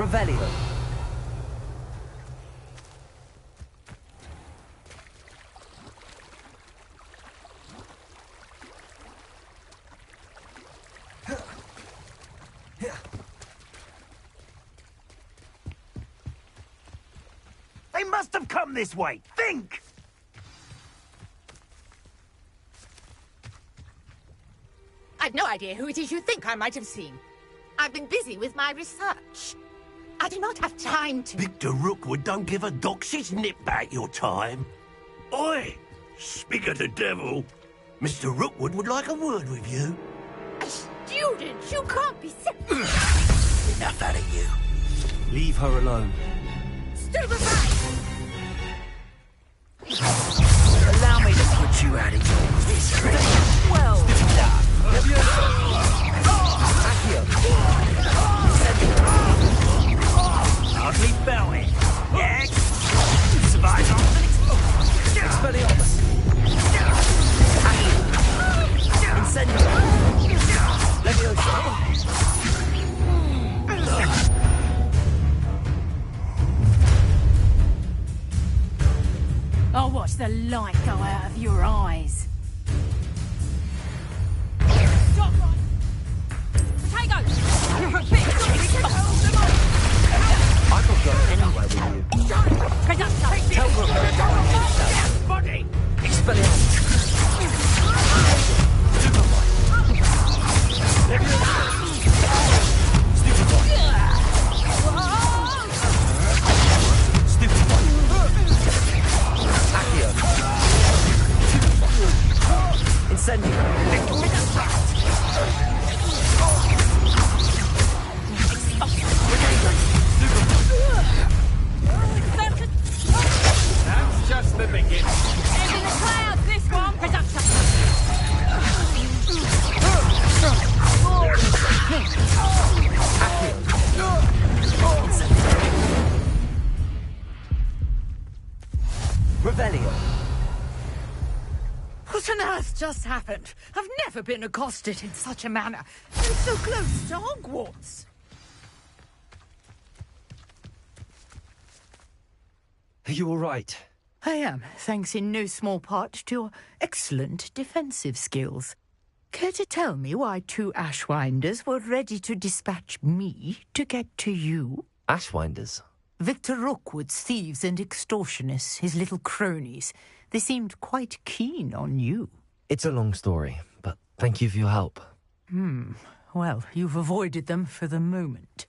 Revelio. They must have come this way. Think! I've no idea who it is you think I might have seen. I've been busy with my research. I do not have time to... Victor Rookwood don't give a doxy's nip back your time. Oi! Speak of the devil. Mr. Rookwood would like a word with you. A student? You can't be sick. Enough out of you. Leave her alone. Stupefy! Allow me to put you out of your misery. Well... Hardly felt it. Yeah? Survive on. Expelliarmus. Incendio. Leviosa. I'll watch the light go out of your eyes. Stop! Potatoes! You're a bit I'm not going anywhere with you. Tell Rook to go and get that. Body! Expelliarmus. Superboy. Leviosa. Superboy. Superboy. Accio. Superboy. Incendio. That's just the beginning. It's in the clouds, this one! Production! Revelio. What on earth just happened? I've never been accosted in such a manner. And so close to Hogwarts. Are you all right? I am, thanks in no small part to your excellent defensive skills. Care to tell me why two Ashwinders were ready to dispatch me to get to you? Ashwinders. Victor Rookwood's thieves and extortionists, his little cronies. They seemed quite keen on you. It's a long story, but thank you for your help. Well, you've avoided them for the moment.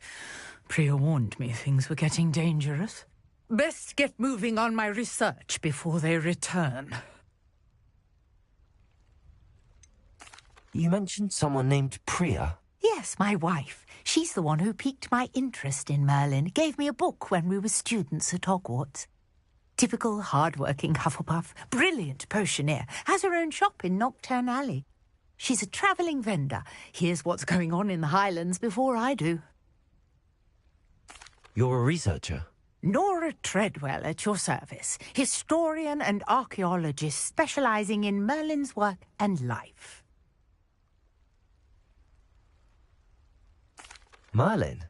Priya warned me things were getting dangerous. Best get moving on my research before they return. You mentioned someone named Priya. Yes, my wife. She's the one who piqued my interest in Merlin. Gave me a book when we were students at Hogwarts. Typical hard-working Hufflepuff, brilliant potioneer, has her own shop in Knockturn Alley. She's a travelling vendor. Hears what's going on in the Highlands before I do. You're a researcher? Nora Treadwell at your service, historian and archaeologist specialising in Merlin's work and life. Merlin?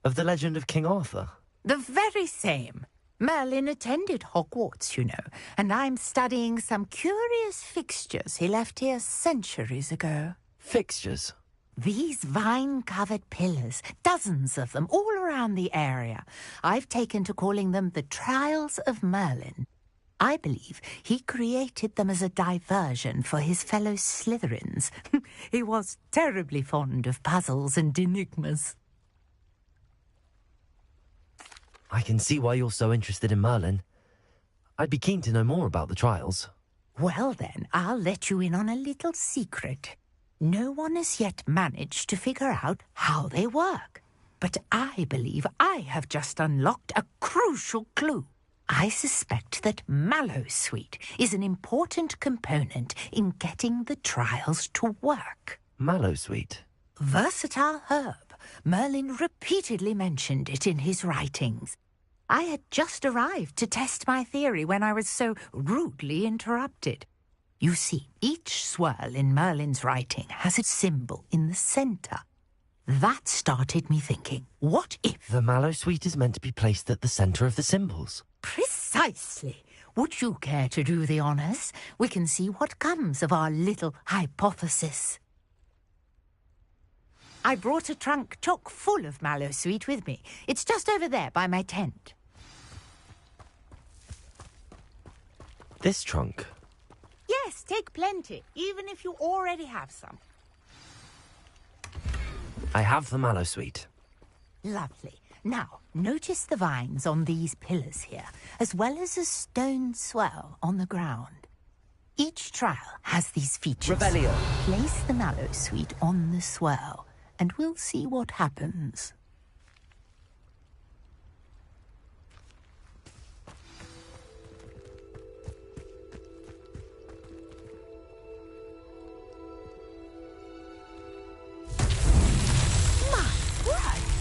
Of the legend of King Arthur? The very same. Merlin attended Hogwarts, you know, and I'm studying some curious fixtures he left here centuries ago. Fixtures? These vine-covered pillars, dozens of them, all around the area. I've taken to calling them the Trials of Merlin. I believe he created them as a diversion for his fellow Slytherins. He was terribly fond of puzzles and enigmas. I can see why you're so interested in Merlin. I'd be keen to know more about the trials. Well then, I'll let you in on a little secret. No one has yet managed to figure out how they work. But I believe I have just unlocked a crucial clue. I suspect that Mallowsweet is an important component in getting the trials to work. Mallowsweet? Versatile herb. Merlin repeatedly mentioned it in his writings. I had just arrived to test my theory when I was so rudely interrupted. You see, each swirl in Merlin's writing has its symbol in the centre. That started me thinking, what if... The mallow sweet is meant to be placed at the center of the symbols. Precisely. Would you care to do the honors? We can see what comes of our little hypothesis. I brought a trunk chock full of mallow sweet with me. It's just over there by my tent. This trunk? Yes, take plenty, even if you already have some. I have the mallow sweet. Lovely. Now, notice the vines on these pillars here, as well as a stone swell on the ground. Each trial has these features. Revelio. Place the mallow sweet on the swell, and we'll see what happens.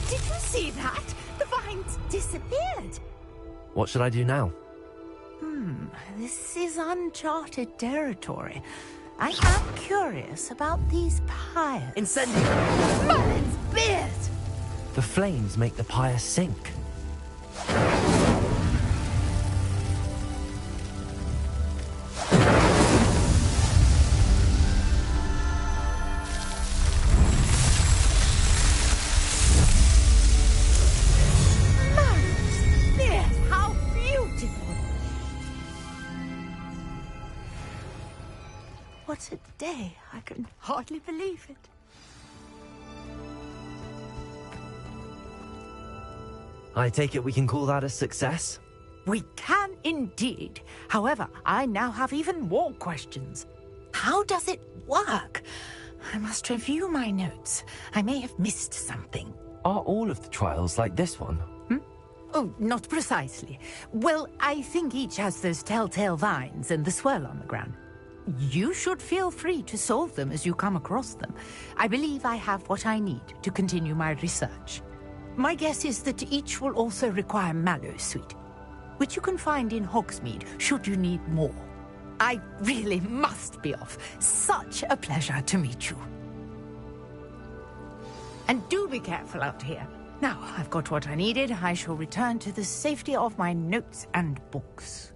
Did you see that? The vines disappeared. What should I do now? This is uncharted territory. I am curious about these pyres. Incendio! Merlin's beard! The flames make the pyre sink. What a day. I can hardly believe it. I take it we can call that a success? We can indeed. However, I now have even more questions. How does it work? I must review my notes. I may have missed something. Are all of the trials like this one? Oh, not precisely. Well, I think each has those telltale vines and the swirl on the ground. You should feel free to solve them as you come across them. I believe I have what I need to continue my research. My guess is that each will also require mallow sweet, which you can find in Hogsmeade should you need more. I really must be off. Such a pleasure to meet you. And do be careful out here. Now I've got what I needed, I shall return to the safety of my notes and books.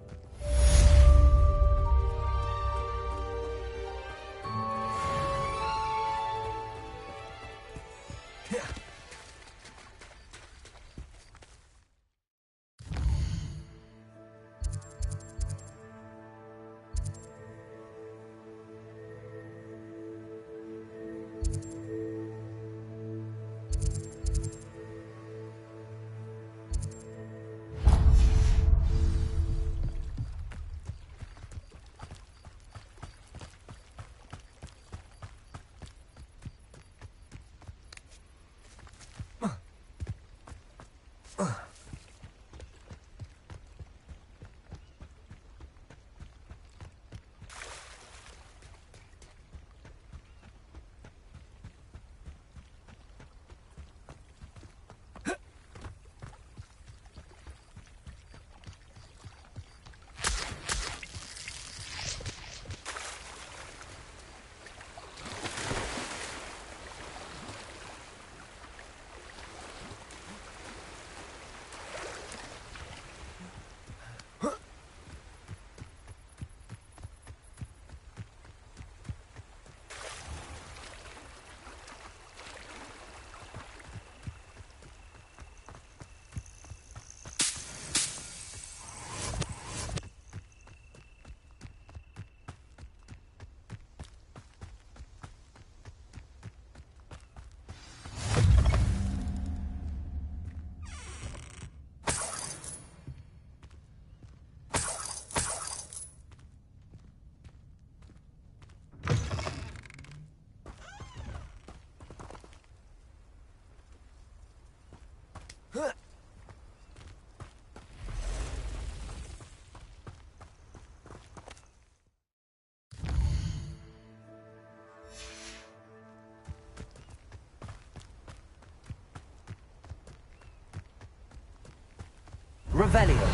Revelio.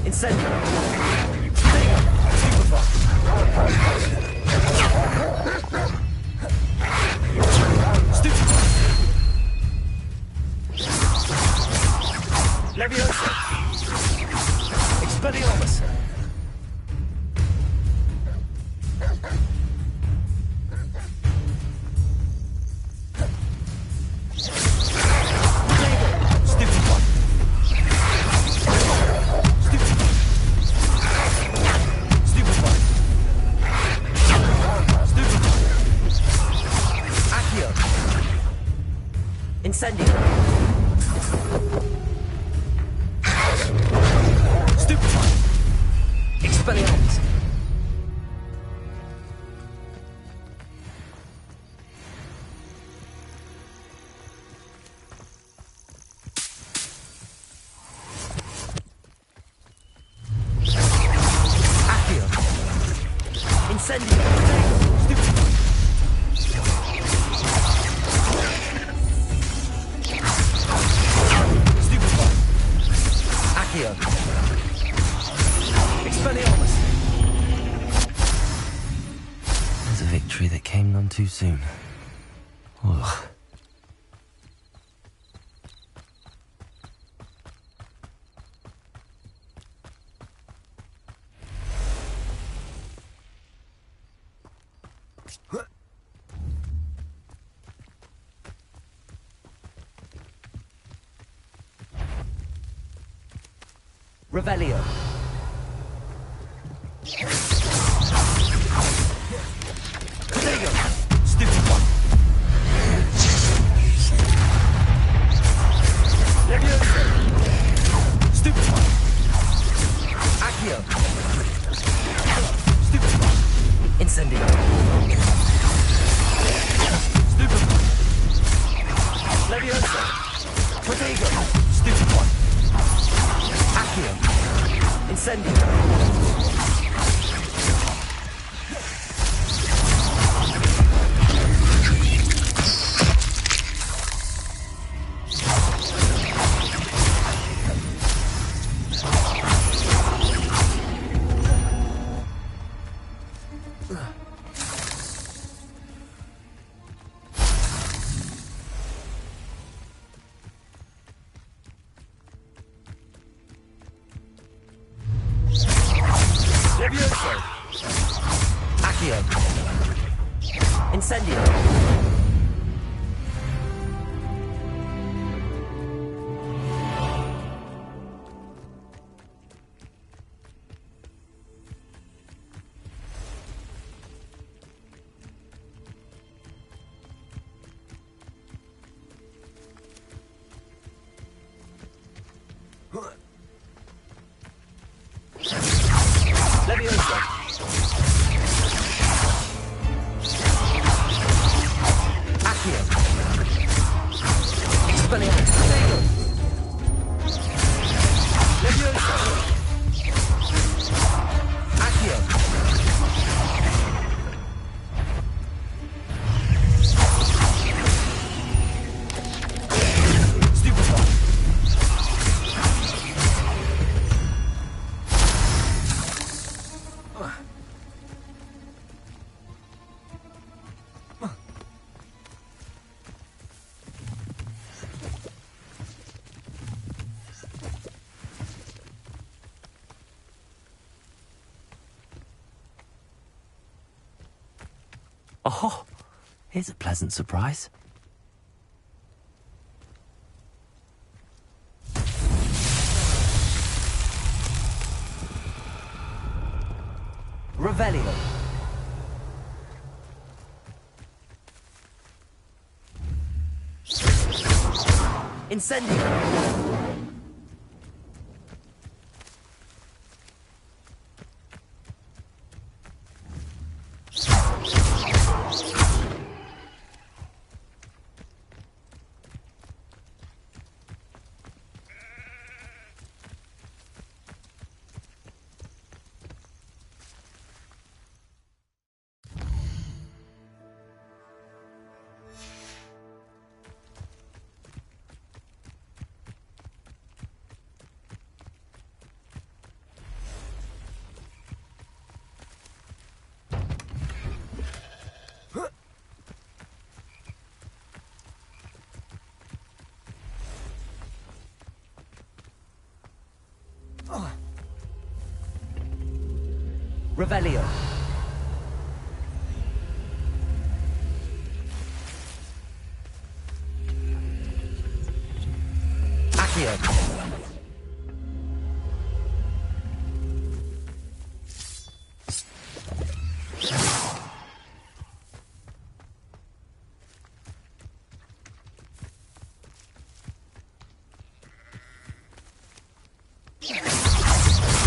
Incendio. Potato. Stupefy. Stupefy. Leviosa. Expelliarmus. Incendio. Stupefy. Expelliarmus. Accio. Incendio. Stupefy. Expelliarmus. There's a victory that came none too soon. Ugh. Revelio. Potato. Stupefy. Leviosa. Stupefy. Accio. Stupefy. Incendio. Stupefy. Leviosa. Potato. Stupefy. Accio. Incendio. Levioso. Accio. Incendio. Leviosa. Accio. Expelliarmus. Potato. Leviosa. Accio. Stupefy. Oh, here's a pleasant surprise. Revelio. Incendio. Revelio.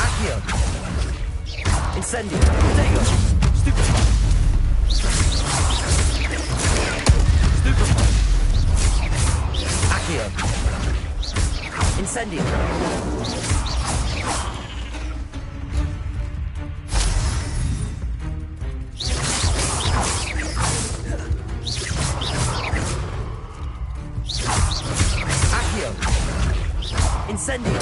Accio. Incendio. Dego. Stupefy. Stupefy. Accio. Incendio. Accio. Incendio.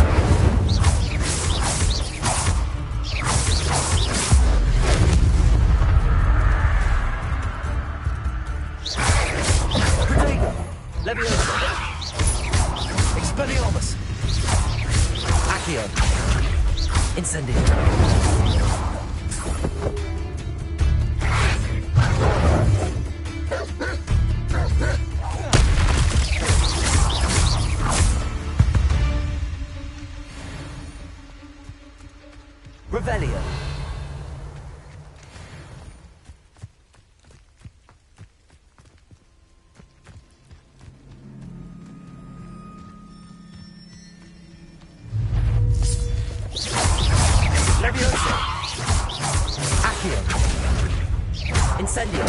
Leviosa. Expelliarmus. Accio. Incendio. Revelio. Leviosa. Accio. Incendio.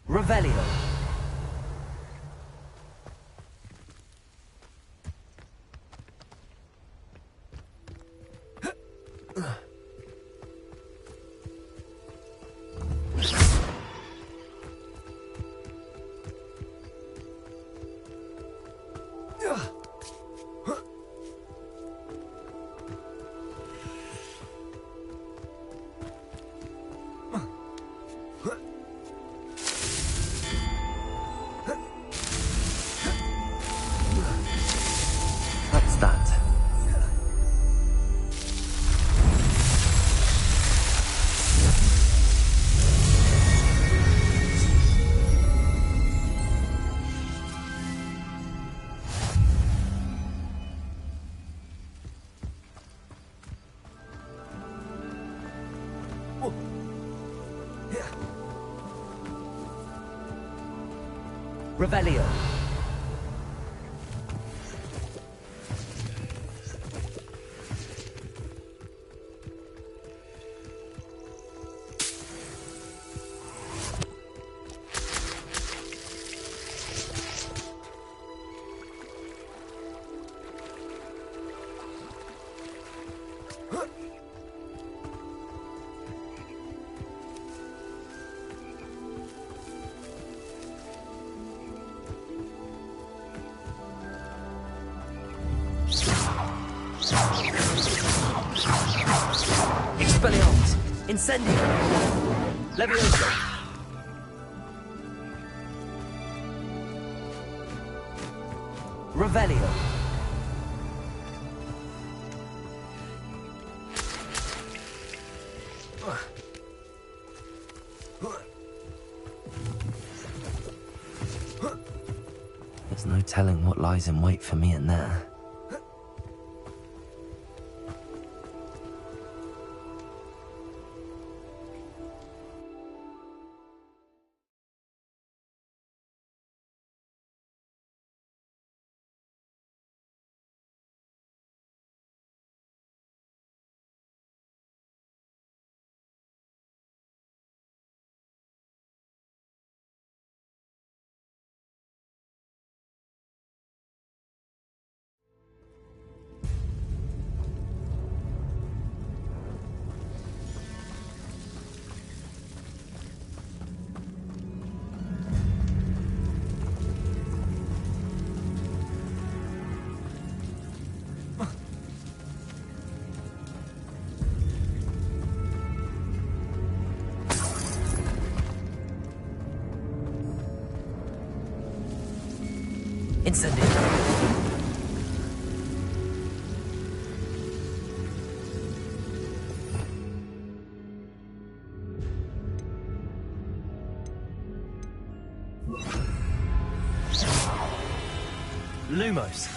Revelio. What's that? Revelio. Expelliarmus. Incendio. Leviosa. Revelio. There's no telling what lies in wait for me in there. Incendio. Lumos.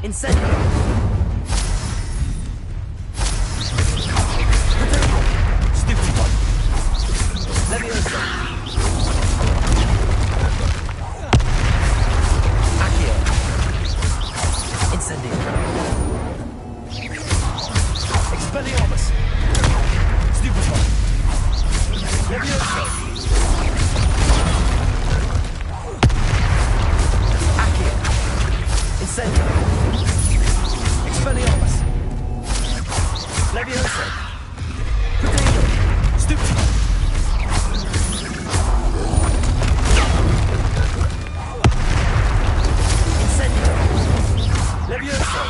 Incendio! Stupid one! Leviosa! Accio! Incendio! Expelliarmus! Stupid one! Leviosa! Accio! Incendio! Expelliarmus! Leviosa! Potato! Stupid one! Incendio! Leviosa!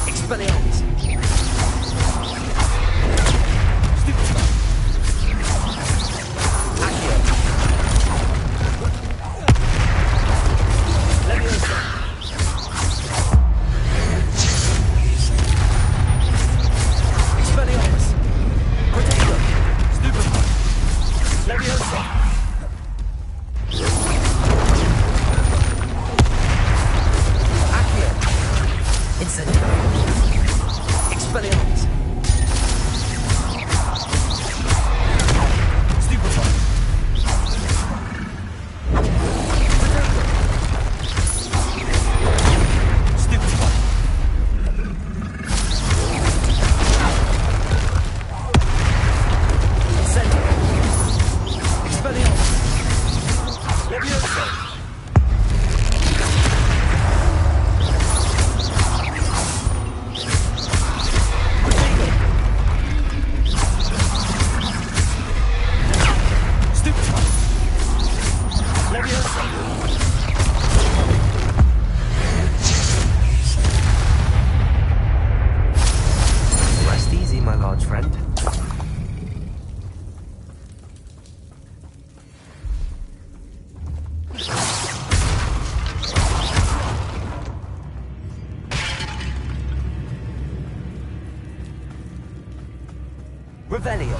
Expelliarmus! Stupid one! Accio! Leviosa! Expelliarmus! Potato! Stupid one! Leviosa! Accio! Incendio! Expelliarmus! Stupid one! Potato! Stupid one! Incendio! Expelliarmus! Leviosa! Potato! Stupid one! Leviosa! Rest easy, my large friend. Revelio.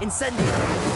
Incendio!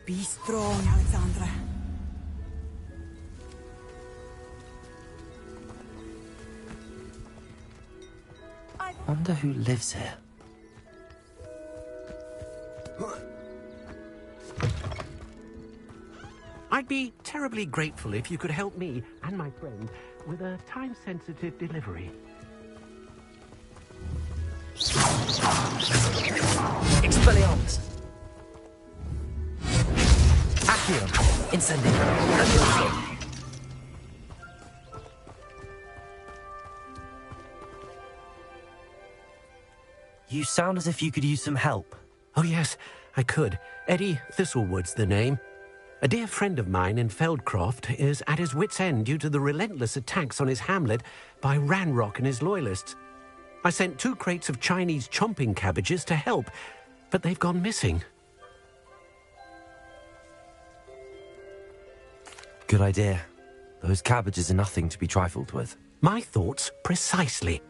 Be strong, Alexandra. Wonder who lives here. I'd be terribly grateful if you could help me and my friend with a time-sensitive delivery. Expelliarmus! Accio! Incendio! You sound as if you could use some help. Oh yes, I could. Eddie Thistlewood's the name. A dear friend of mine in Feldcroft is at his wit's end due to the relentless attacks on his hamlet by Ranrock and his loyalists. I sent 2 crates of Chinese chomping cabbages to help, but they've gone missing. Good idea. Those cabbages are nothing to be trifled with. My thoughts precisely.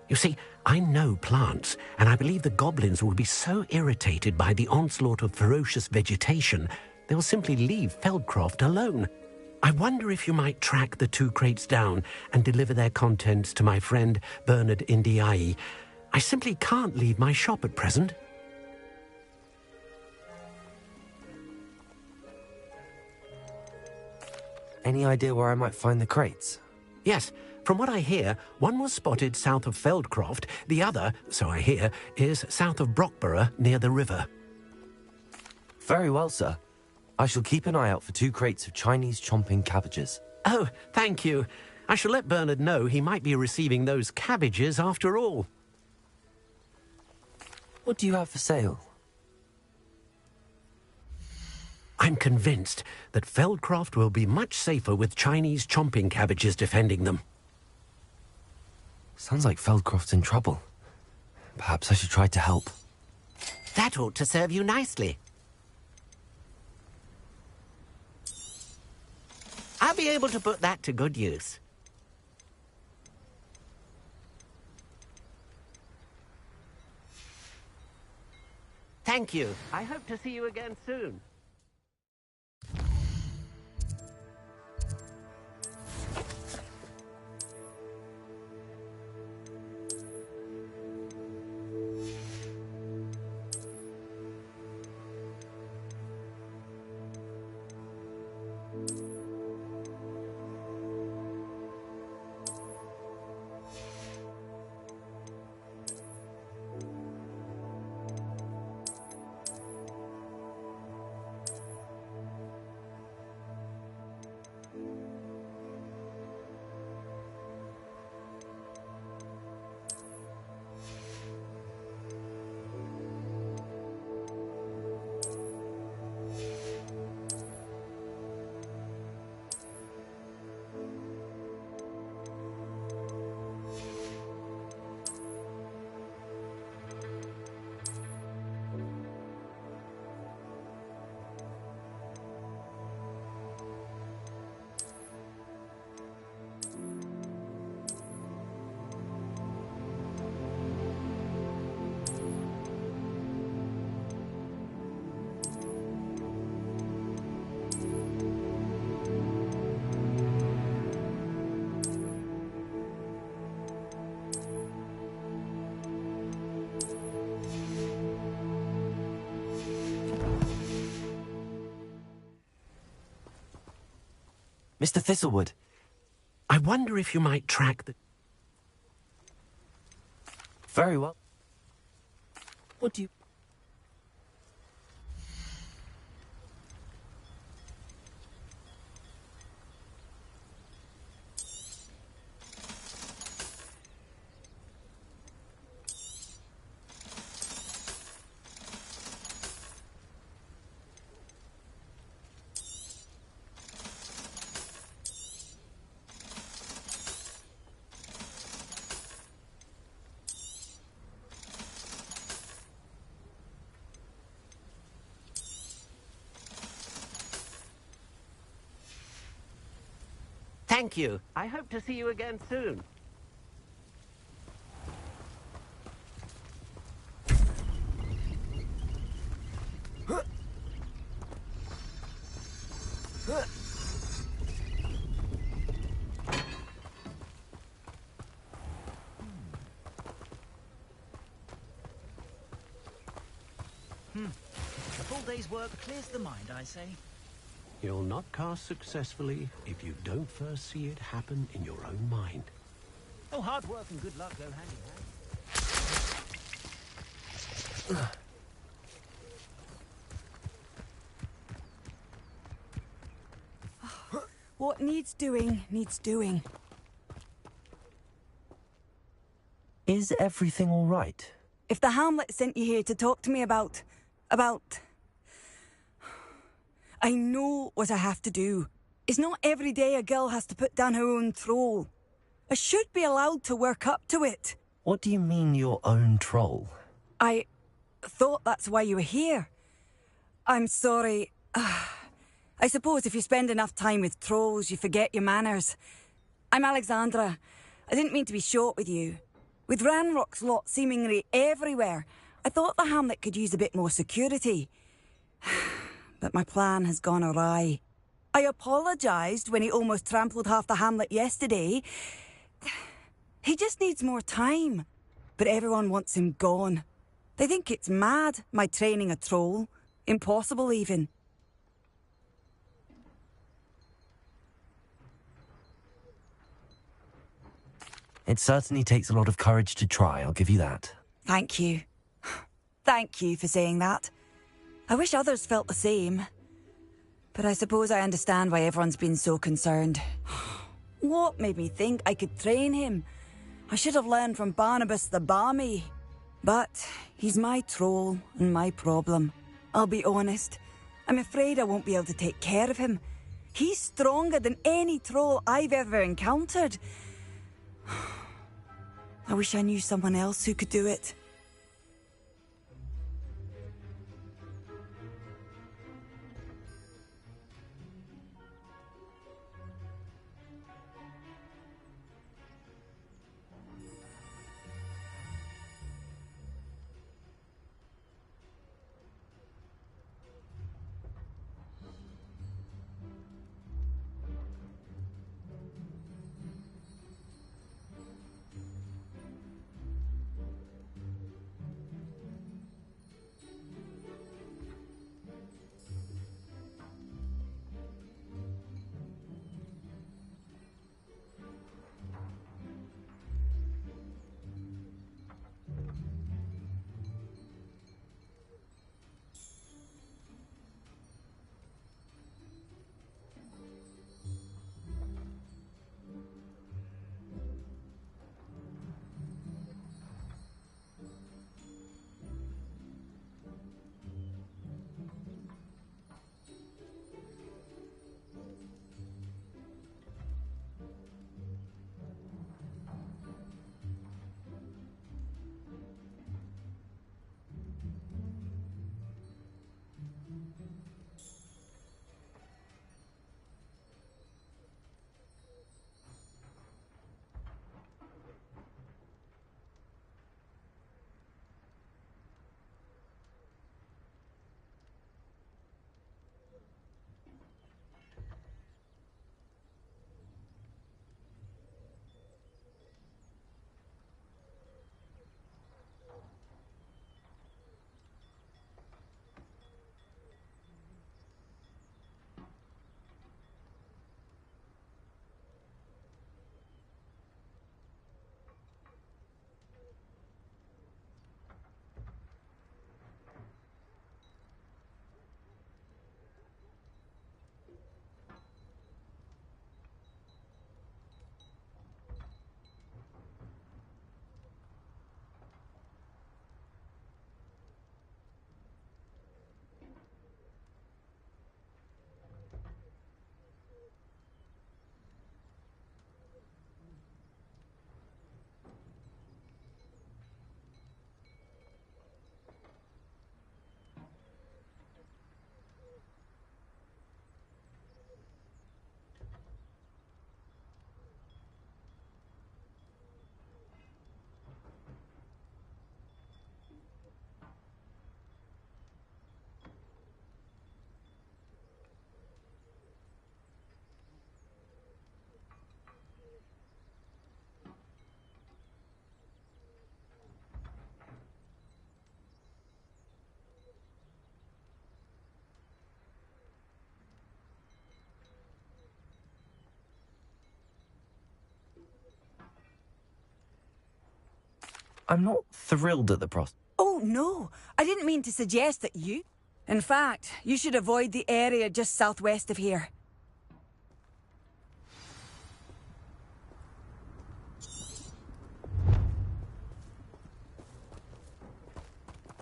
You see, I know plants, and I believe the goblins will be so irritated by the onslaught of ferocious vegetation, they'll simply leave Feldcroft alone. I wonder if you might track the 2 crates down and deliver their contents to my friend Bernard Indiai. I simply can't leave my shop at present. Any idea where I might find the crates? Yes, from what I hear, one was spotted south of Feldcroft, the other, so I hear, is south of Brockborough near the river. Very well, sir. I shall keep an eye out for 2 crates of Chinese chomping cabbages. Oh, thank you. I shall let Bernard know he might be receiving those cabbages after all. What do you have for sale? I'm convinced that Feldcroft will be much safer with Chinese chomping cabbages defending them. Sounds like Feldcroft's in trouble. Perhaps I should try to help. That ought to serve you nicely. I'll be able to put that to good use. Thank you. I hope to see you again soon. Mr. Thistlewood. I wonder if you might track the... Very well. What do you... Thank you. I hope to see you again soon. A full day's work clears the mind, I say. You'll not cast successfully if you don't first see it happen in your own mind. Oh, hard work and good luck go hand in hand. What needs doing, needs doing. Is everything all right? If the Hamlet sent you here to talk to me about... I know what I have to do. It's not every day a girl has to put down her own troll. I should be allowed to work up to it. What do you mean, your own troll? I thought that's why you were here. I'm sorry. I suppose if you spend enough time with trolls, you forget your manners. I'm Alexandra. I didn't mean to be short with you. With Ranrock's lot seemingly everywhere, I thought the Hamlet could use a bit more security. But my plan has gone awry. I apologised when he almost trampled half the Hamlet yesterday. He just needs more time. But everyone wants him gone. They think it's mad, my training a troll. Impossible, even. It certainly takes a lot of courage to try, I'll give you that. Thank you. Thank you for saying that. I wish others felt the same. But I suppose I understand why everyone's been so concerned. What made me think I could train him? I should have learned from Barnabas the Barmy. But he's my troll and my problem. I'll be honest. I'm afraid I won't be able to take care of him. He's stronger than any troll I've ever encountered. I wish I knew someone else who could do it. I'm not thrilled at the prospect. Oh, no. I didn't mean to suggest that you... In fact, you should avoid the area just southwest of here.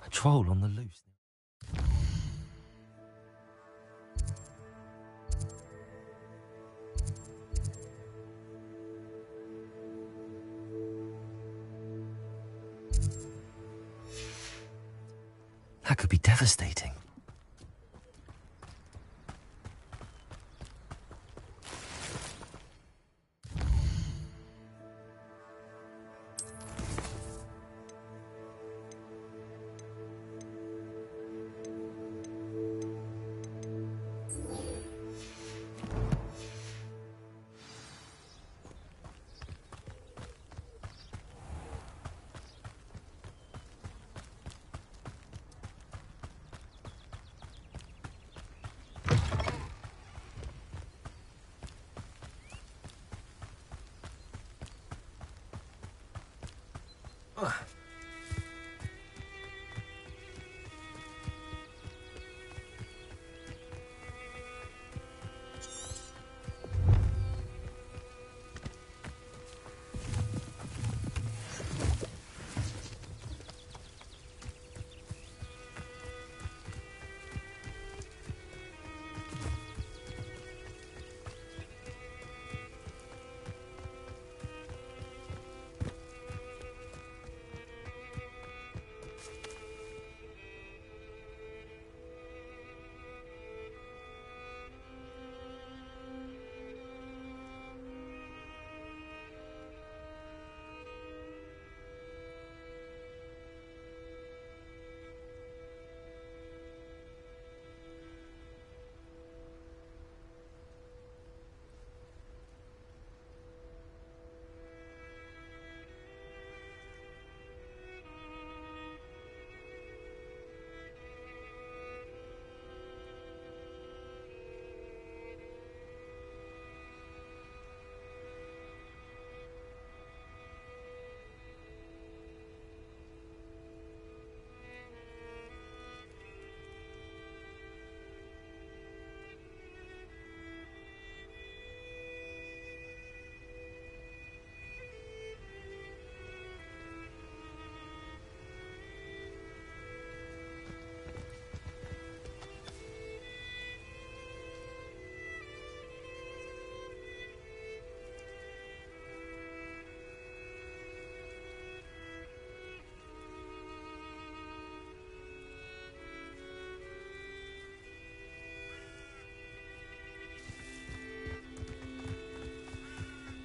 A troll on the loose. That could be devastating.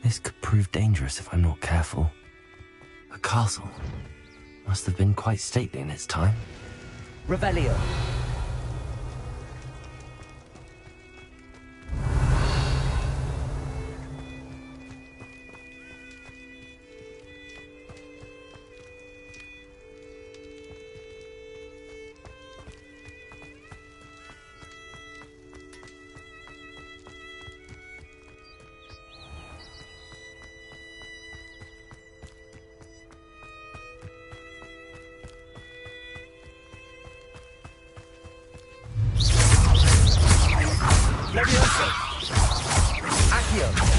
This could prove dangerous if I'm not careful. The castle must have been quite stately in its time. Revelio. Levioso! Accio!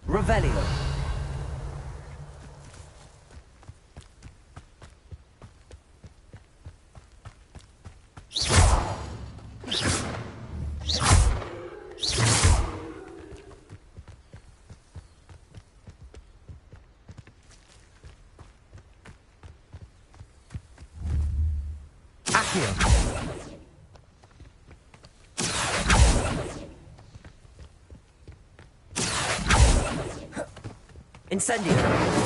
Revelio. Accio. Incendio.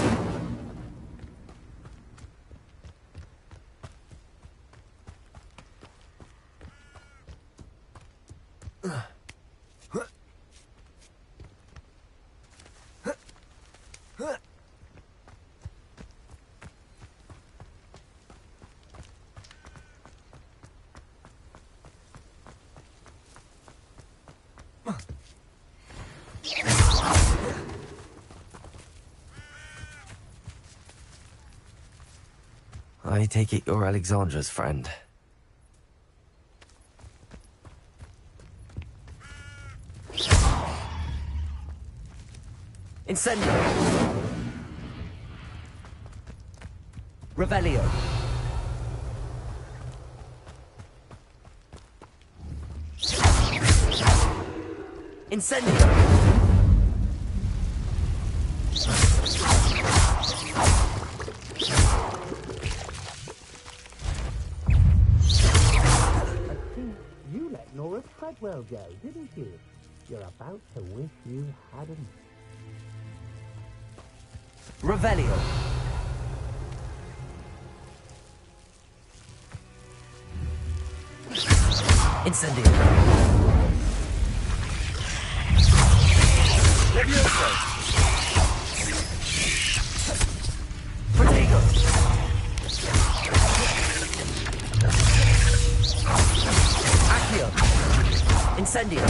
I take it you're Alexandra's friend. Incendio. Revelio. Incendio. Well, Joe, didn't you? You're about to wish you hadn't. Revelio. Incendio. Levioso. Protego. Accio. Incendio.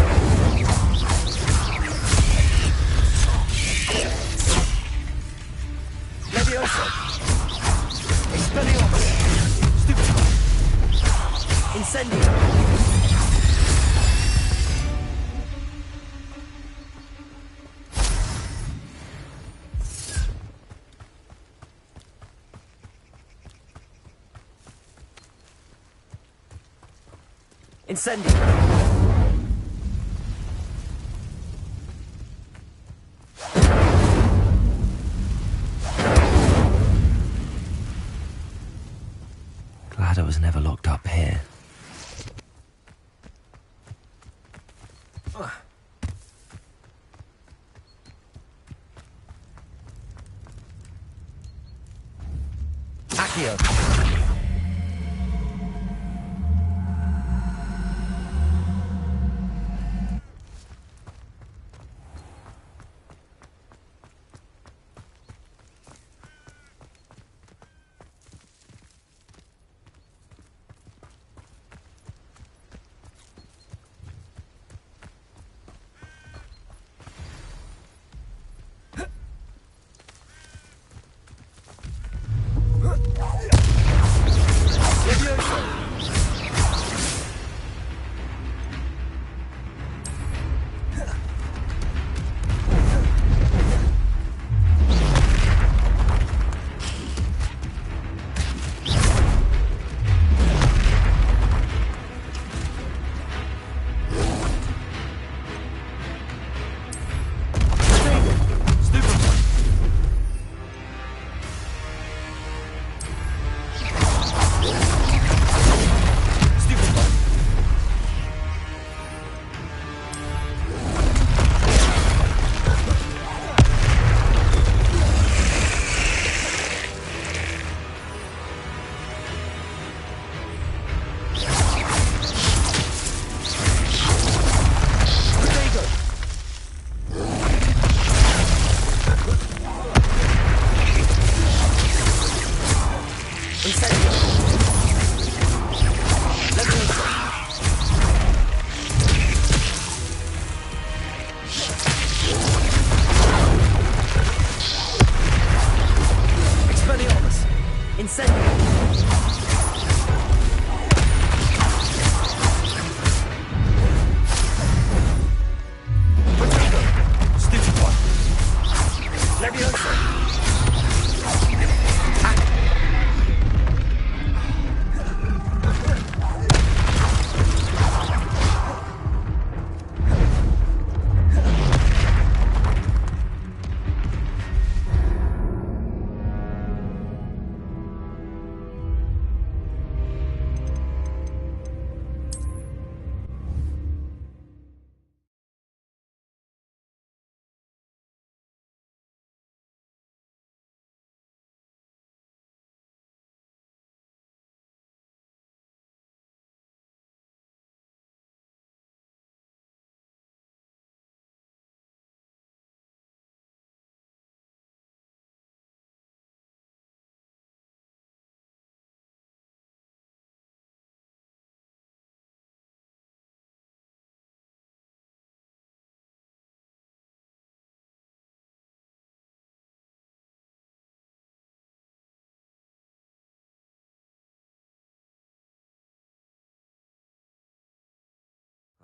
Levioso. Expelliarmus. Stupid. Incendio. Incendio! Glad I was never locked up here. Accio!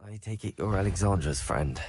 I take it you're Alexandra's friend.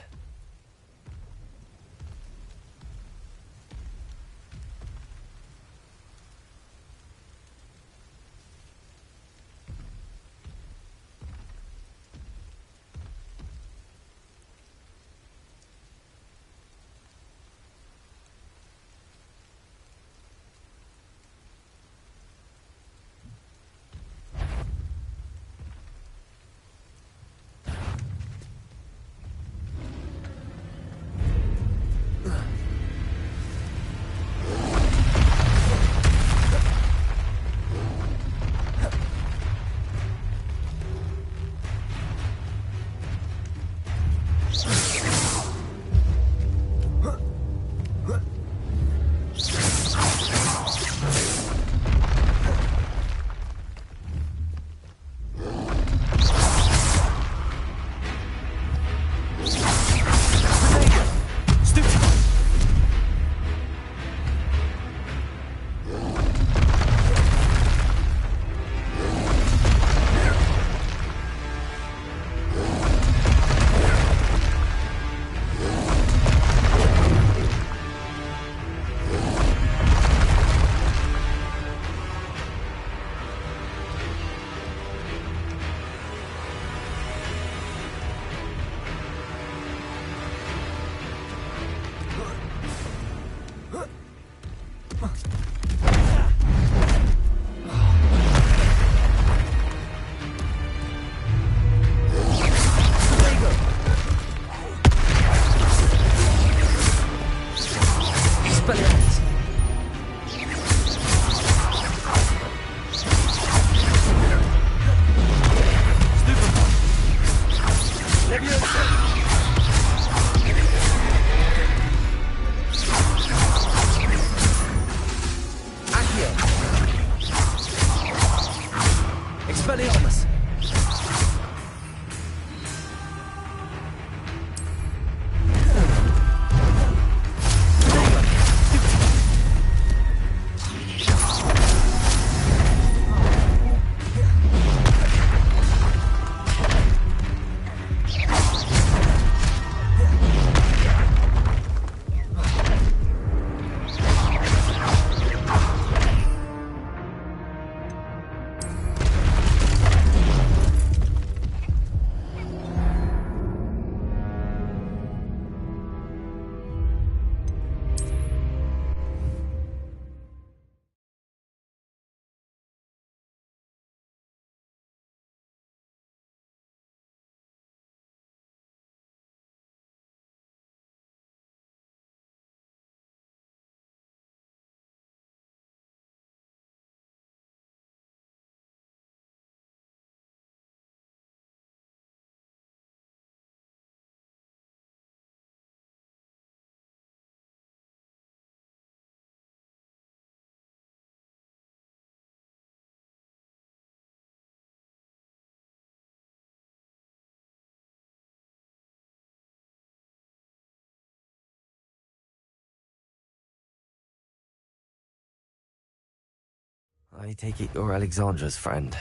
I take it you're Alexandra's friend.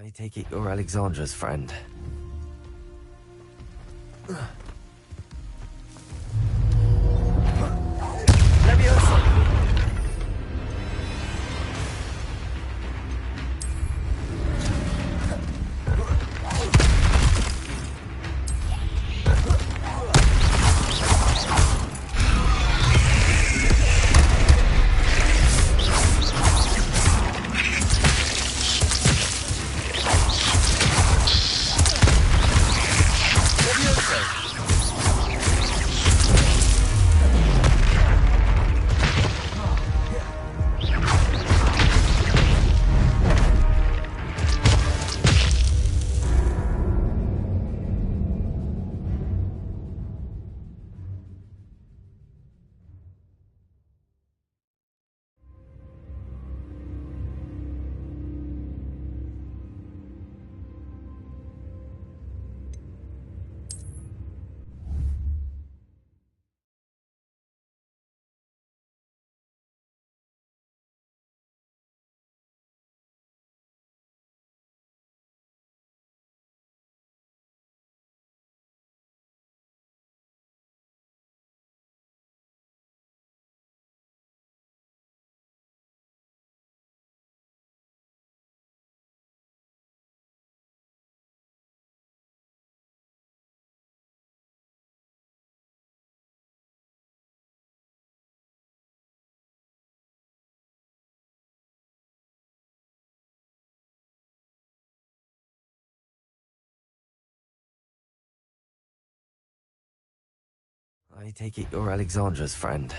I take it you're Alexandra's friend. I take it you're Alexandra's friend.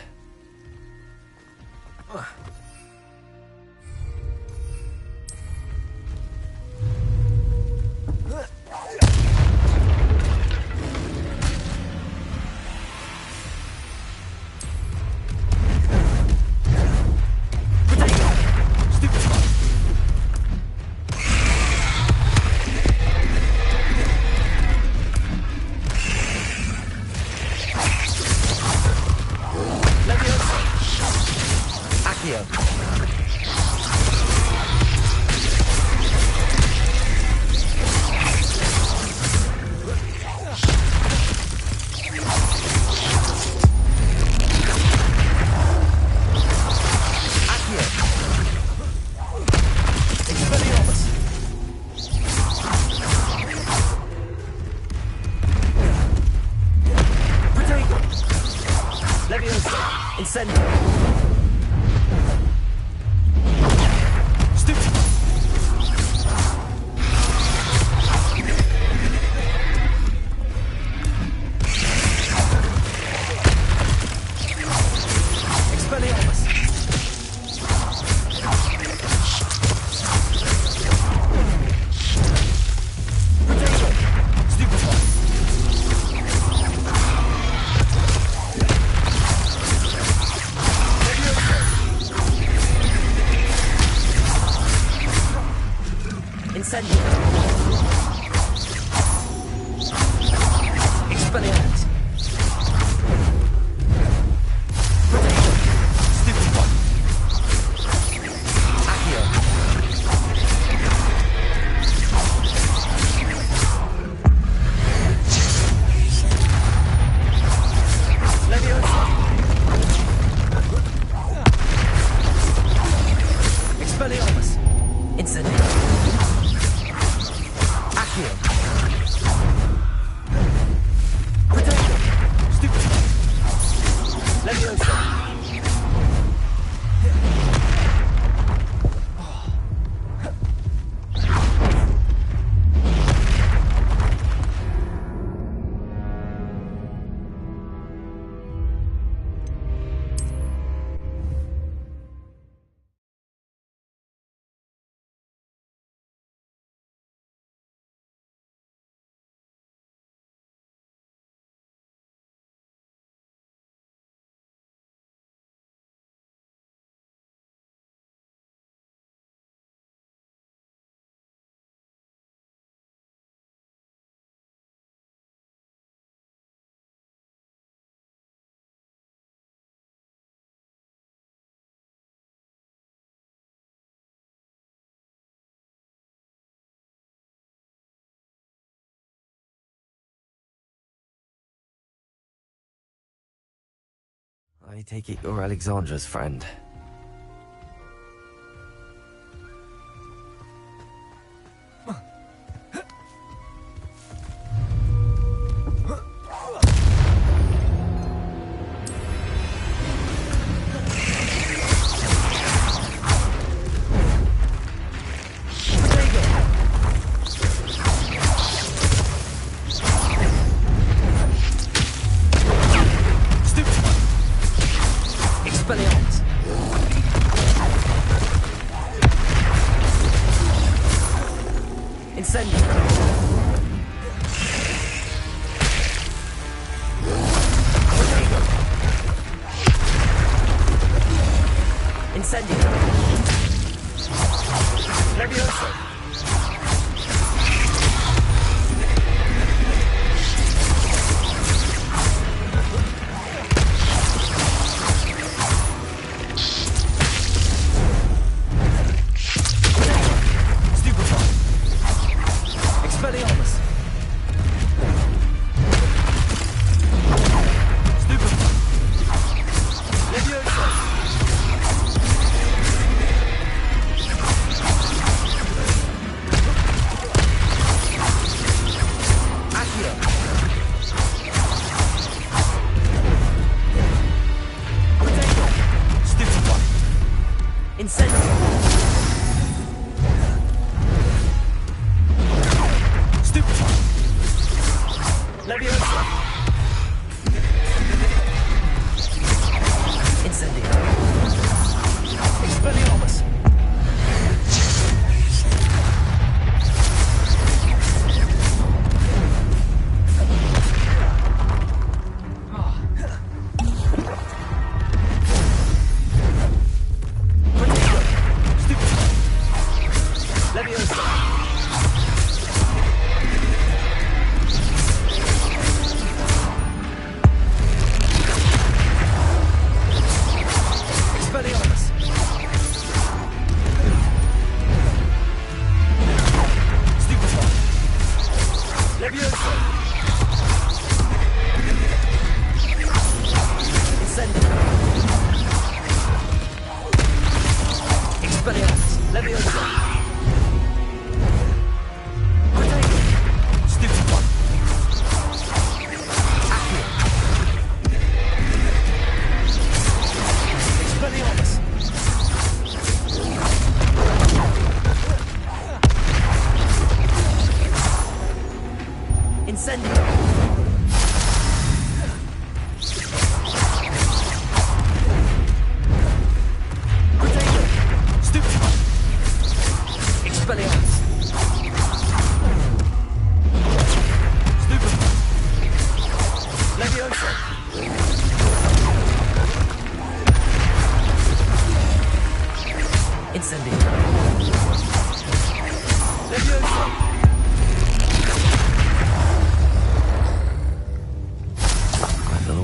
I take it you're Alexandra's friend.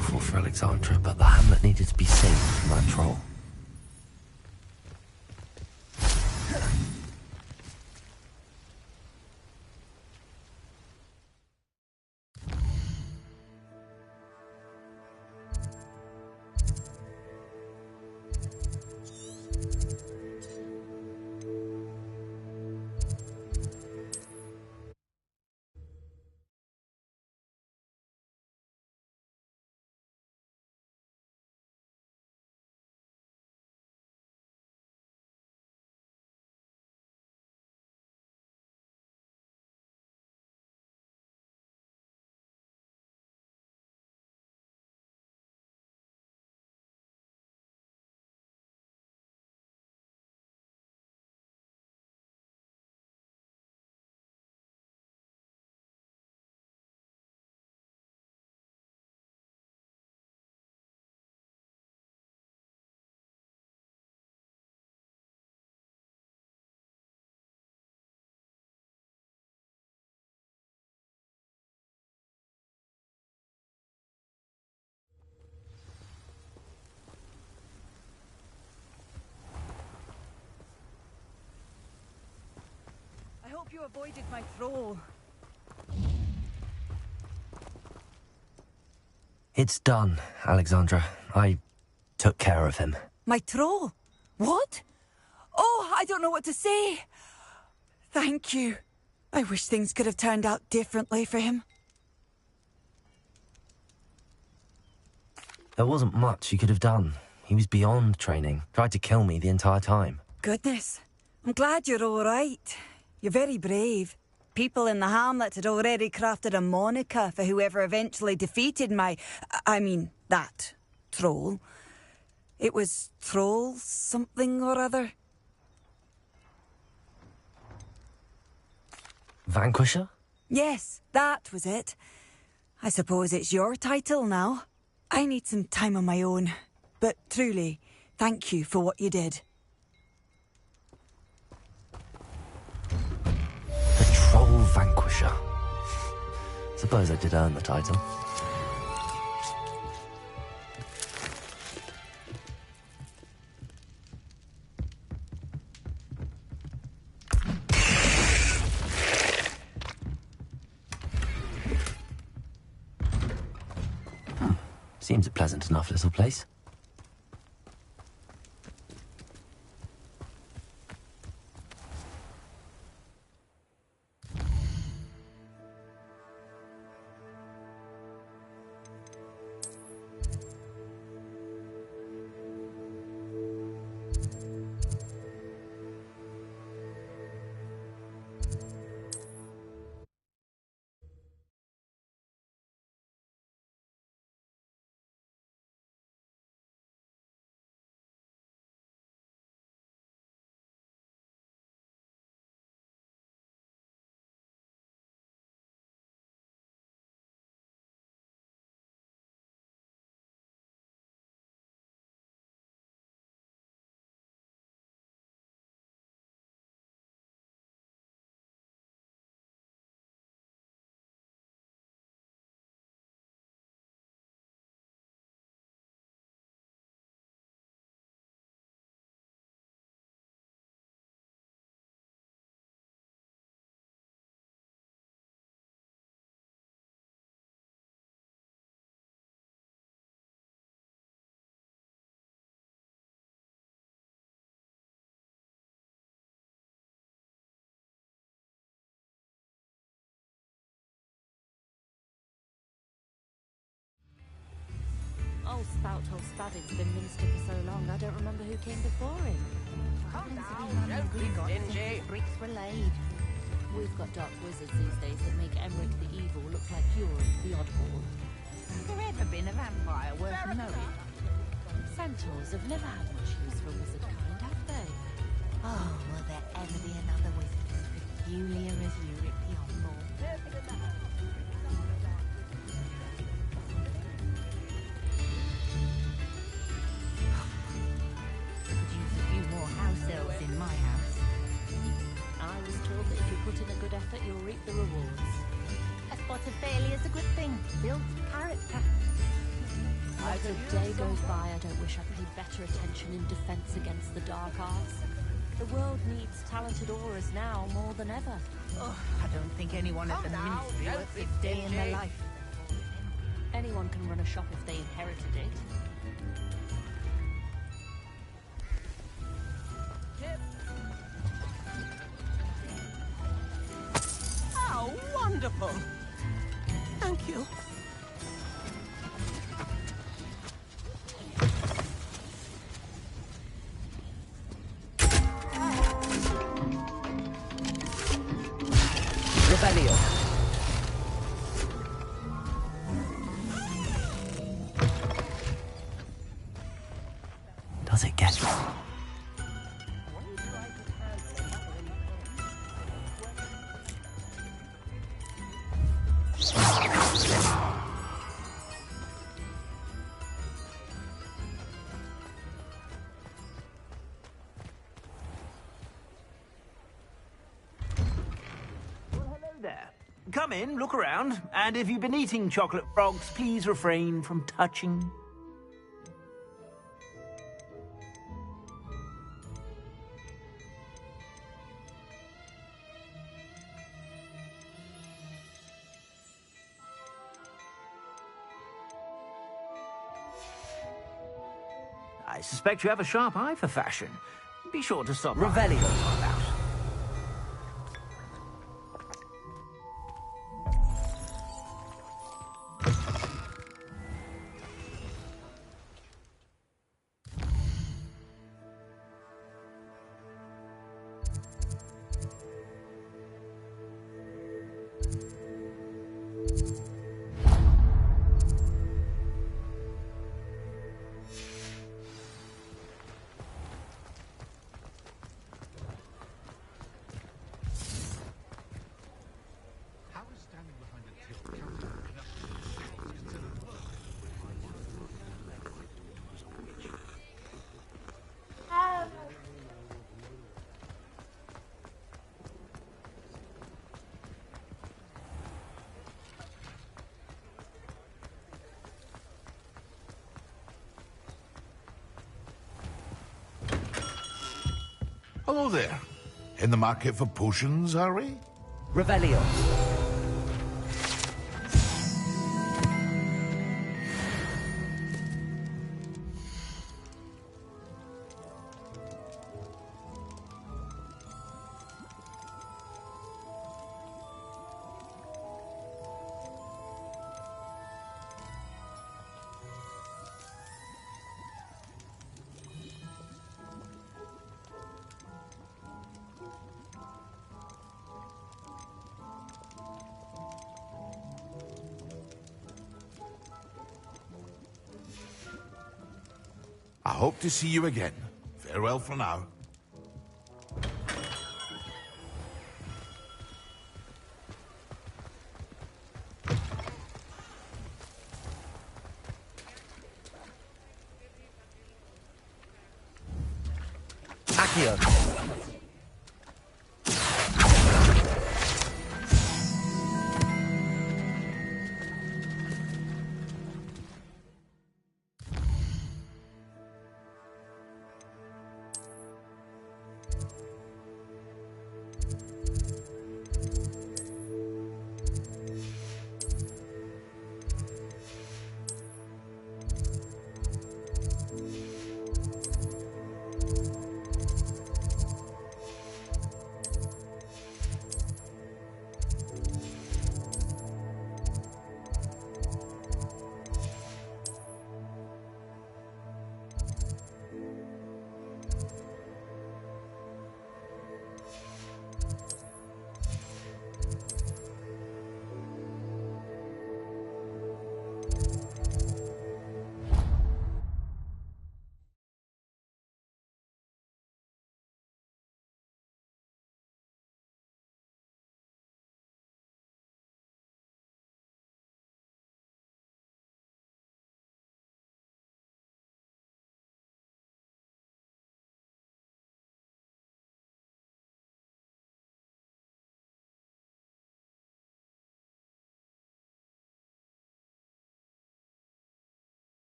awful for Alexandra, but the hamlet needed to be saved from that troll. I hope you avoided my troll. It's done, Alexandra. I took care of him. My troll? What? Oh, I don't know what to say. Thank you. I wish things could have turned out differently for him. There wasn't much you could have done. He was beyond training. Tried to kill me the entire time. Goodness. I'm glad you're all right. You're very brave. People in the hamlet had already crafted a moniker for whoever eventually defeated that troll. It was Troll something or other. Vanquisher? Yes, that was it. I suppose it's your title now. I need some time on my own. But truly, thank you for what you did. Troll Vanquisher. Suppose I did earn the title. Seems a pleasant enough little place. Old Spout told Spaddick's been minister for so long, I don't remember who came before him. Calm down, don't be stingy. Bricks were laid. We've got dark wizards these days that make Emmerich the Evil look like Yorick the Oddball. Has there ever been a vampire worth knowing? Centaurs have never had much use for wizard kind, have they? Oh, will there ever be another wizard as peculiar as Yorick the Oddball? In my house. I was told that if you put in a good effort, you'll reap the rewards. A spot of failure is a good thing. Builds character. As a day goes by, I don't wish I'd paid better attention in defense against the dark arts. The world needs talented aurors now more than ever. Oh, I don't think anyone at the Ministry works a day in their life. Anyone can run a shop if they inherited it. Oh, wonderful! Thank you. Revelio. Does it get me? There. Come in, look around, and if you've been eating chocolate frogs, please refrain from touching. I suspect you have a sharp eye for fashion. Be sure to stop by. Revelio. Hello there. In the market for potions, are we? Revelio. I hope to see you again. Farewell for now. Accio.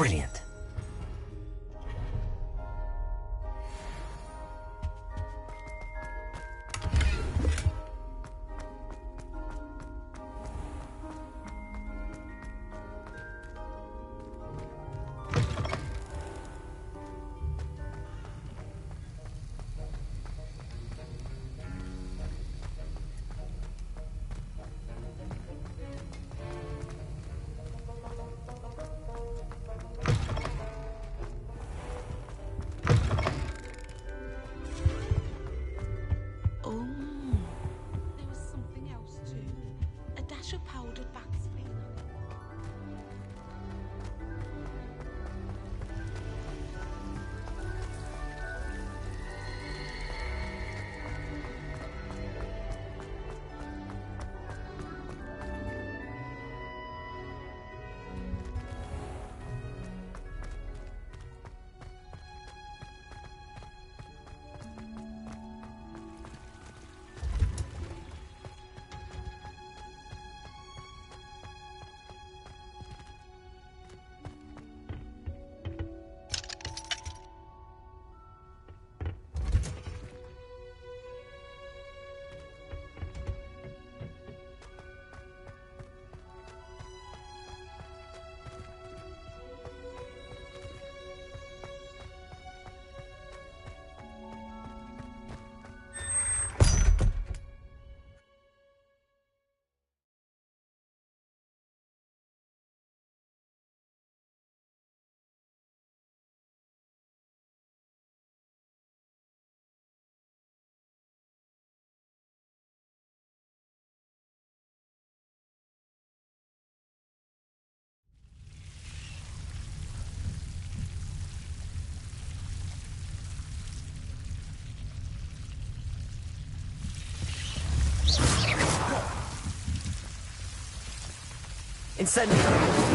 Brilliant. Incendio!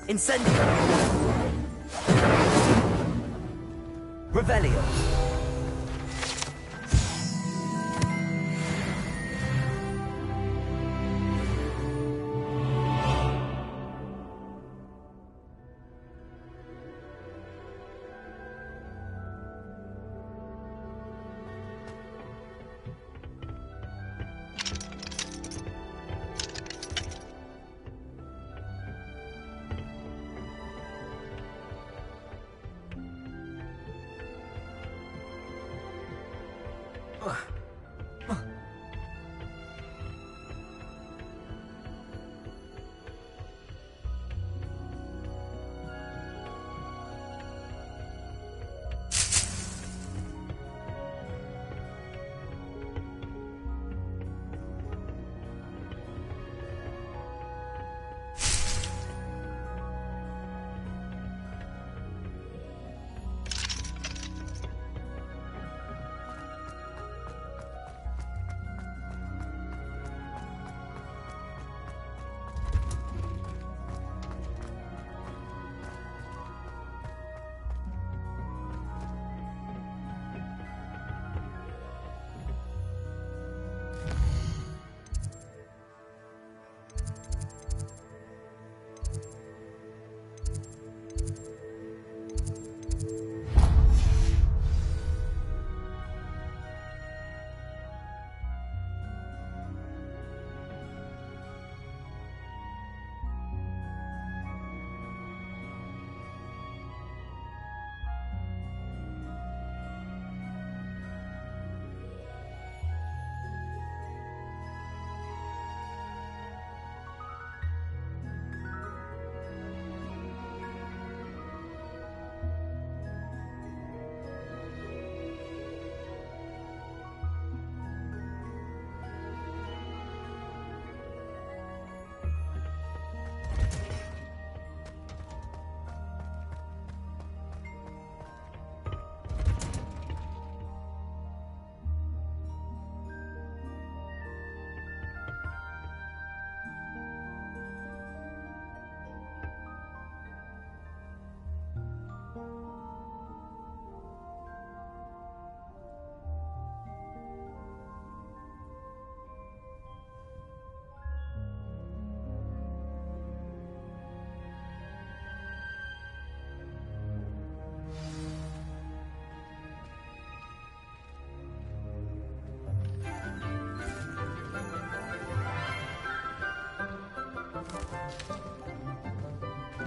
Incendio! Revelio!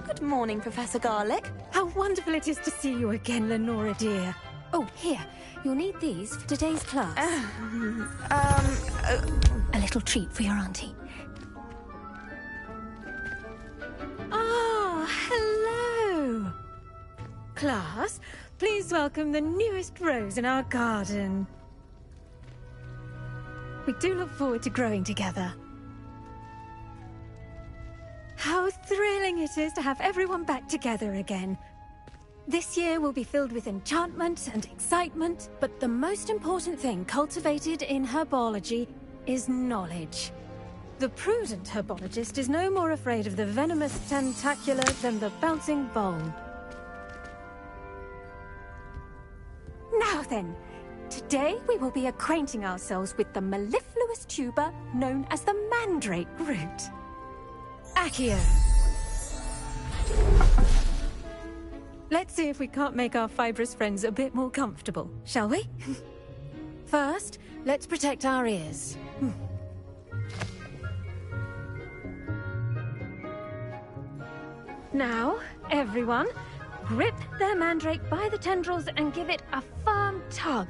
Good morning, Professor Garlick. How wonderful it is to see you again, Lenora dear. Oh, here. You'll need these for today's class. A little treat for your auntie. Ah, hello. Class, please welcome the newest rose in our garden. We do look forward to growing together. How thrilling it is to have everyone back together again. This year will be filled with enchantment and excitement, but the most important thing cultivated in herbology is knowledge. The prudent herbologist is no more afraid of the venomous tentacula than the bouncing bulb. Now then, today we will be acquainting ourselves with the mellifluous tuber known as the mandrake root. Accio. Let's see if we can't make our fibrous friends a bit more comfortable, shall we? First, let's protect our ears. Now, everyone, grip their mandrake by the tendrils and give it a firm tug.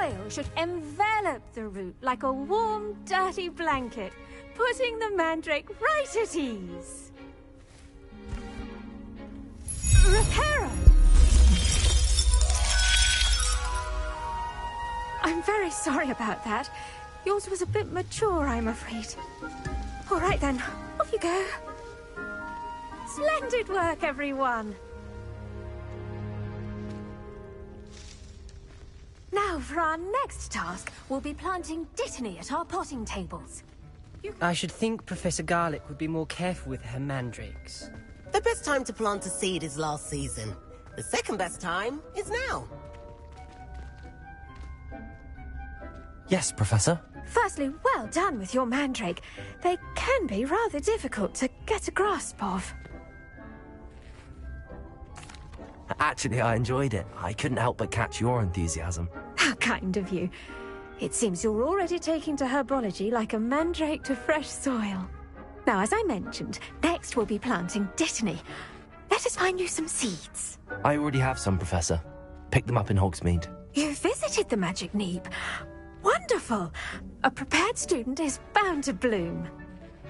soil should envelop the root like a warm, dirty blanket, putting the mandrake right at ease. Reparo! I'm very sorry about that. Yours was a bit mature, I'm afraid. All right then, off you go. Splendid work, everyone! Now, for our next task, we'll be planting Dittany at our potting tables. I should think Professor Garlick would be more careful with her mandrakes. The best time to plant a seed is last season. The second best time is now. Yes, Professor. Firstly, well done with your mandrake. They can be rather difficult to get a grasp of. Actually, I enjoyed it. I couldn't help but catch your enthusiasm. How kind of you. It seems you're already taking to herbology like a mandrake to fresh soil. Now, as I mentioned, next we'll be planting Dittany. Let us find you some seeds. I already have some, Professor. Picked them up in Hogsmeade. You visited the Magic Neep. Wonderful! A prepared student is bound to bloom.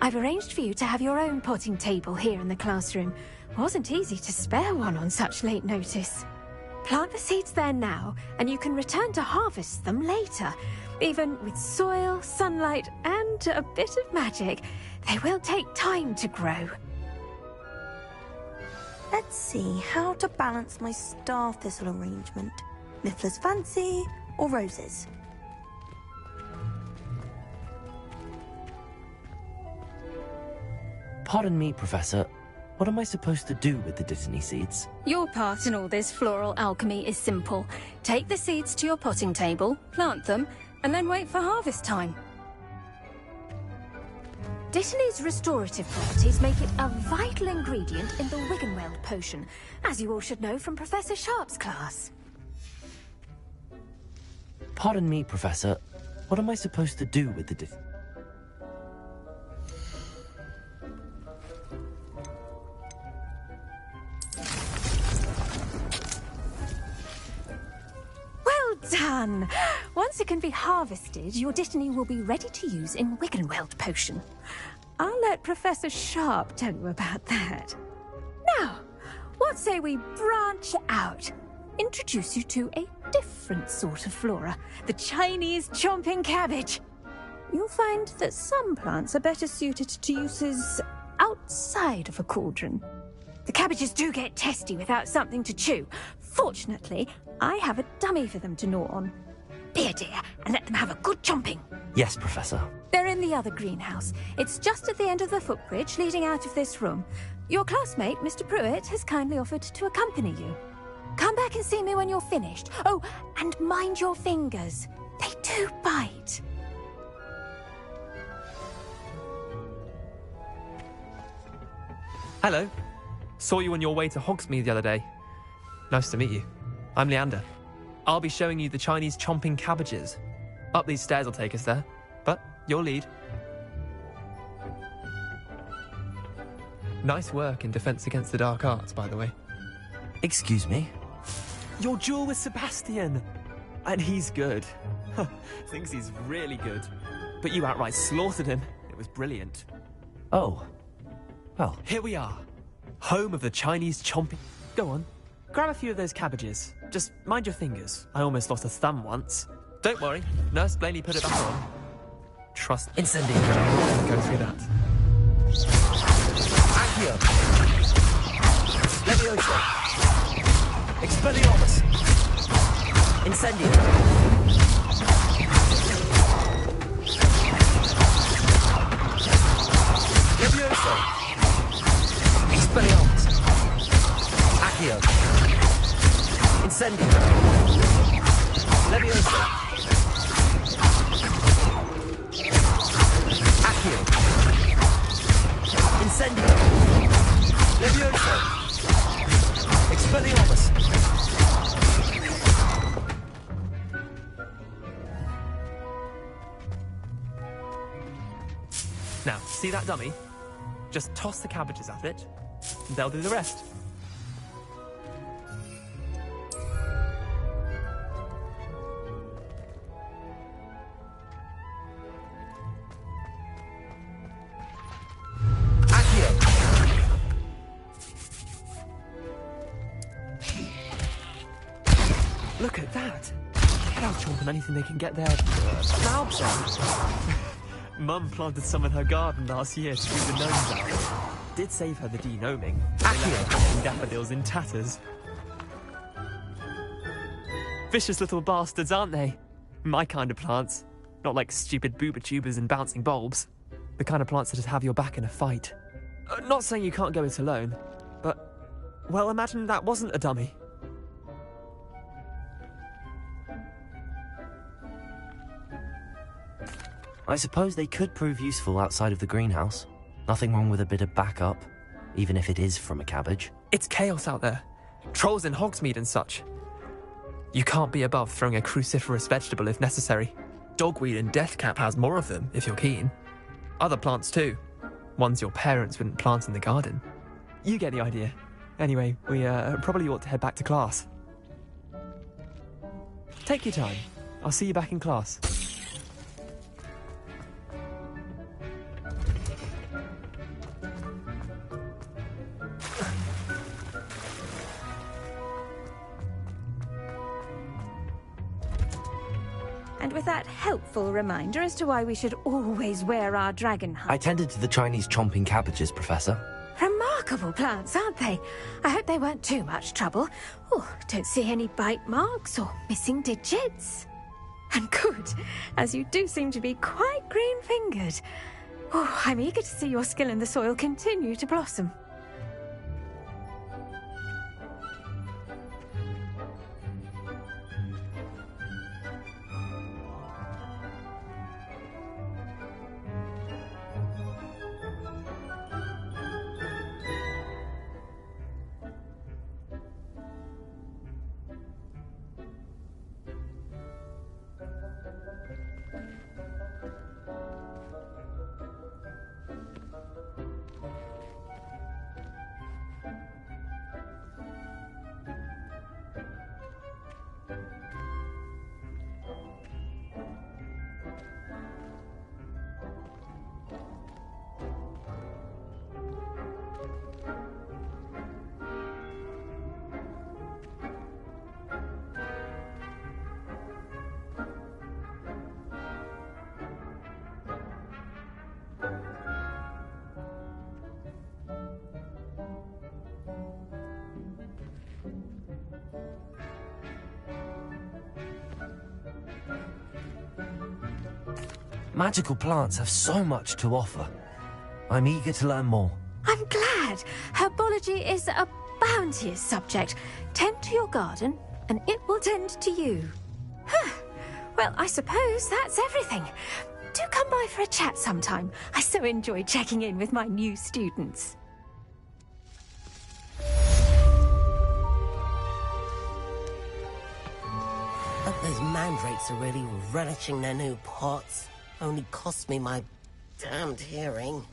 I've arranged for you to have your own potting table here in the classroom. Wasn't easy to spare one on such late notice. Plant the seeds there now, and you can return to harvest them later. Even with soil, sunlight, and a bit of magic, they will take time to grow. Let's see how to balance my star thistle arrangement. Miffler's Fancy or roses? Pardon me, Professor. What am I supposed to do with the Dittany seeds? Your part in all this floral alchemy is simple. Take the seeds to your potting table, plant them, and then wait for harvest time. Dittany's restorative properties make it a vital ingredient in the Wiggenweld potion, as you all should know from Professor Sharp's class. Pardon me, Professor. What am I supposed to do with the Dittany? Done! Once it can be harvested, your Dittany will be ready to use in Wiggenweld potion. I'll let Professor Sharp tell you about that. Now, what say we branch out? Introduce you to a different sort of flora, the Chinese chomping cabbage. You'll find that some plants are better suited to uses outside of a cauldron. The cabbages do get testy without something to chew. Fortunately, I have a dummy for them to gnaw on. Be a dear and let them have a good chomping. Yes, Professor. They're in the other greenhouse. It's just at the end of the footbridge leading out of this room. Your classmate, Mr. Pruitt, has kindly offered to accompany you. Come back and see me when you're finished. Oh, and mind your fingers. They do bite. Hello. Saw you on your way to Hogsmeade the other day. Nice to meet you. I'm Leander. I'll be showing you the Chinese chomping cabbages. Up these stairs will take us there, but you'll lead. Nice work in Defense Against the Dark Arts, by the way. Excuse me? Your duel with Sebastian! And he's good. Thinks he's really good. But you outright slaughtered him. It was brilliant. Oh. Well. Here we are. Home of the Chinese chomping... Go on. Grab a few of those cabbages. Just mind your fingers. I almost lost a thumb once. Don't worry. Nurse Blaney put it back on. Trust... Incendio. Go through that. Accio. Levioso. Expelliarmus. Incendio. Levioso. Expelliarmus. Accio. Incendio. Levioso. Accio. Incendio. Levioso. Expelliarmus. Now, see that dummy? Just toss the cabbages at it, and they'll do the rest. They'll chomp on anything they can get their mouths on. Mum planted some in her garden last year to keep the gnomes out. Did save her the de-gnoming. Accio! Daffodils in tatters. Vicious little bastards, aren't they? My kind of plants. Not like stupid booba tubers and bouncing bulbs. The kind of plants that just have your back in a fight. Not saying you can't go it alone, but... well, imagine that wasn't a dummy. I suppose they could prove useful outside of the greenhouse. Nothing wrong with a bit of backup, even if it is from a cabbage. It's chaos out there. Trolls in Hogsmeade and such. You can't be above throwing a cruciferous vegetable if necessary. Dogweed and deathcap has more of them, if you're keen. Other plants too. Ones your parents wouldn't plant in the garden. You get the idea. Anyway, we probably ought to head back to class. Take your time. I'll see you back in class. And with that helpful reminder as to why we should always wear our dragon I tended to the Chinese chomping cabbages, Professor. Remarkable plants, aren't they? I hope they weren't too much trouble. Oh, don't see any bite marks or missing digits. And good, as you do seem to be quite green-fingered. Oh, I'm eager to see your skill in the soil continue to blossom. Magical plants have so much to offer. I'm eager to learn more. I'm glad. Herbology is a bounteous subject. Tend to your garden, and it will tend to you. Well, I suppose that's everything. Do come by for a chat sometime. I so enjoy checking in with my new students. Hope those mandrakes are really relishing their new pots. Only cost me my damned hearing.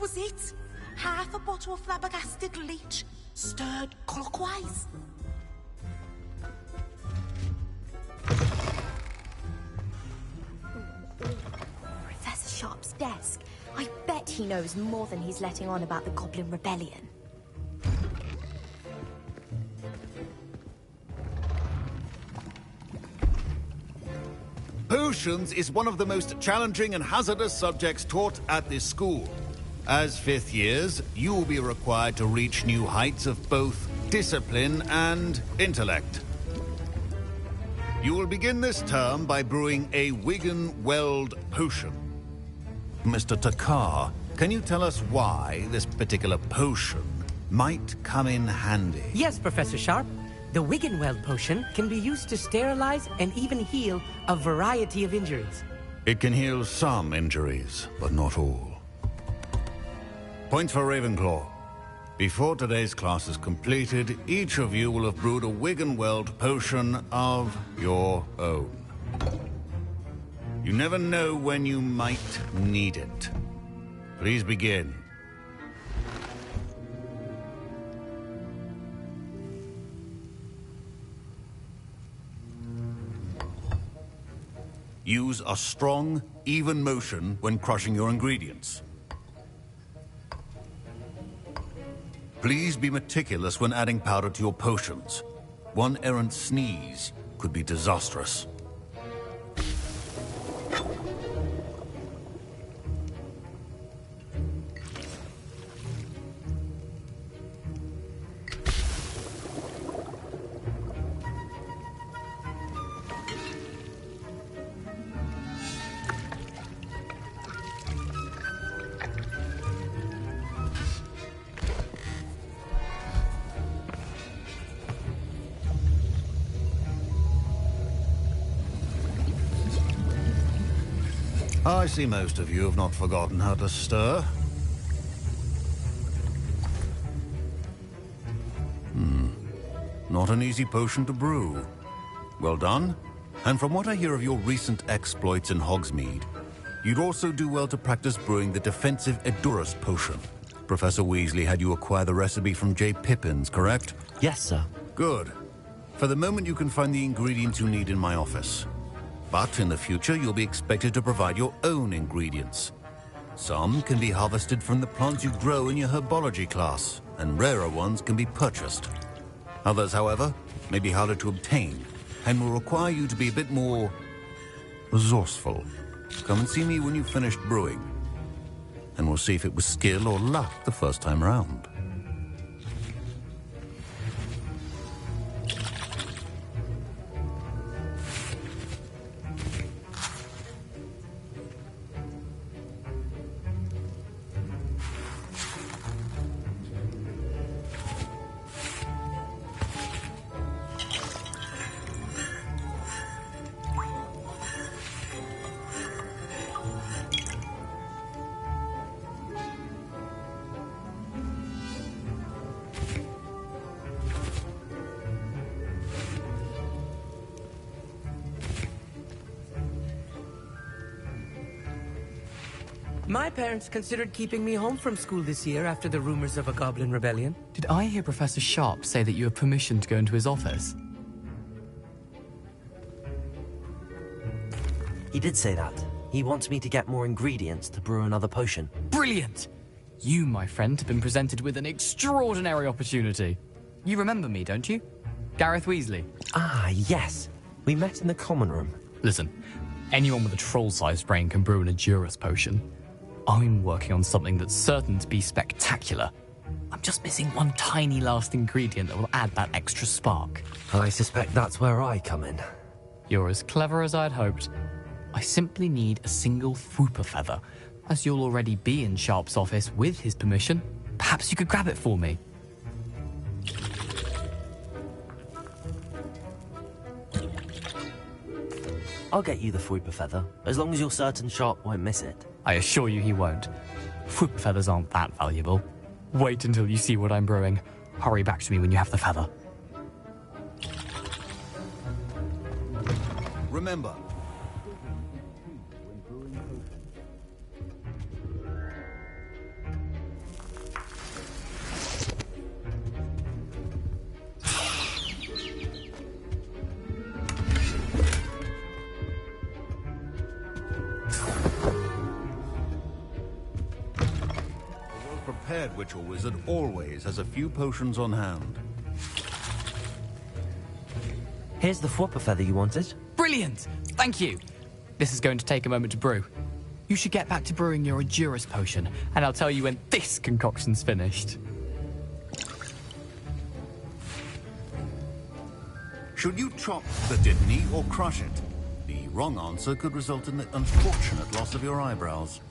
was it. Half a bottle of flabbergasted leech, stirred clockwise. Professor Sharp's desk. I bet he knows more than he's letting on about the Goblin Rebellion. Potions is one of the most challenging and hazardous subjects taught at this school. As fifth years, you will be required to reach new heights of both discipline and intellect. You will begin this term by brewing a Wigan-Weld potion. Mr. Takar, can you tell us why this particular potion might come in handy? Yes, Professor Sharp. The Wigan-Weld potion can be used to sterilize and even heal a variety of injuries. It can heal some injuries, but not all. Points for Ravenclaw. Before today's class is completed, each of you will have brewed a Wigan-Weld potion of your own. You never know when you might need it. Please begin. Use a strong, even motion when crushing your ingredients. Please be meticulous when adding powder to your potions. One errant sneeze could be disastrous. I see most of you have not forgotten how to stir. Not an easy potion to brew. Well done. And from what I hear of your recent exploits in Hogsmeade, you'd also do well to practice brewing the defensive Edurus potion. Professor Weasley had you acquire the recipe from J. Pippins, correct? Yes, sir. Good. For the moment, you can find the ingredients you need in my office. But in the future, you'll be expected to provide your own ingredients. Some can be harvested from the plants you grow in your herbology class, and rarer ones can be purchased. Others, however, may be harder to obtain, and will require you to be a bit more resourceful. Come and see me when you've finished brewing, and we'll see if it was skill or luck the first time around. My parents considered keeping me home from school this year after the rumors of a Goblin Rebellion. Did I hear Professor Sharp say that you have permission to go into his office? He did say that. He wants me to get more ingredients to brew another potion. Brilliant! You, my friend, have been presented with an extraordinary opportunity. You remember me, don't you? Gareth Weasley. Ah, yes. We met in the common room. Listen, anyone with a troll-sized brain can brew an Edurus potion. I'm working on something that's certain to be spectacular. I'm just missing one tiny last ingredient that will add that extra spark. I suspect that's where I come in. You're as clever as I'd hoped. I simply need a single Fwooper feather. As you'll already be in Sharp's office with his permission, perhaps you could grab it for me. I'll get you the Fwooper feather, as long as you're certain Sharp won't miss it. I assure you he won't. Fwooper feathers aren't that valuable. Wait until you see what I'm brewing. Hurry back to me when you have the feather. Remember, prepared witch or wizard always has a few potions on hand. Here's the flopper feather you wanted. Brilliant! Thank you. This is going to take a moment to brew. You should get back to brewing your Endurus potion, and I'll tell you when this concoction's finished. Should you chop the Dittany or crush it? The wrong answer could result in the unfortunate loss of your eyebrows.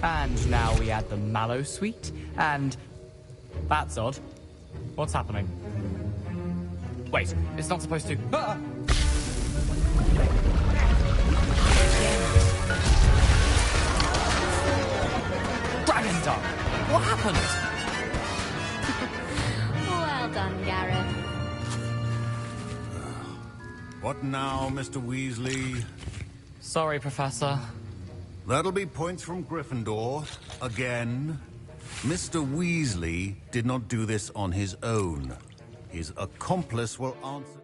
And now we add the mallow sweet, and... That's odd. What's happening? Wait, it's not supposed to... Ah! Dragon Dung! What happened? Well done, Gareth. What now, Mr. Weasley? Sorry, Professor. That'll be points from Gryffindor. Again. Mr. Weasley did not do this on his own. His accomplice will answer...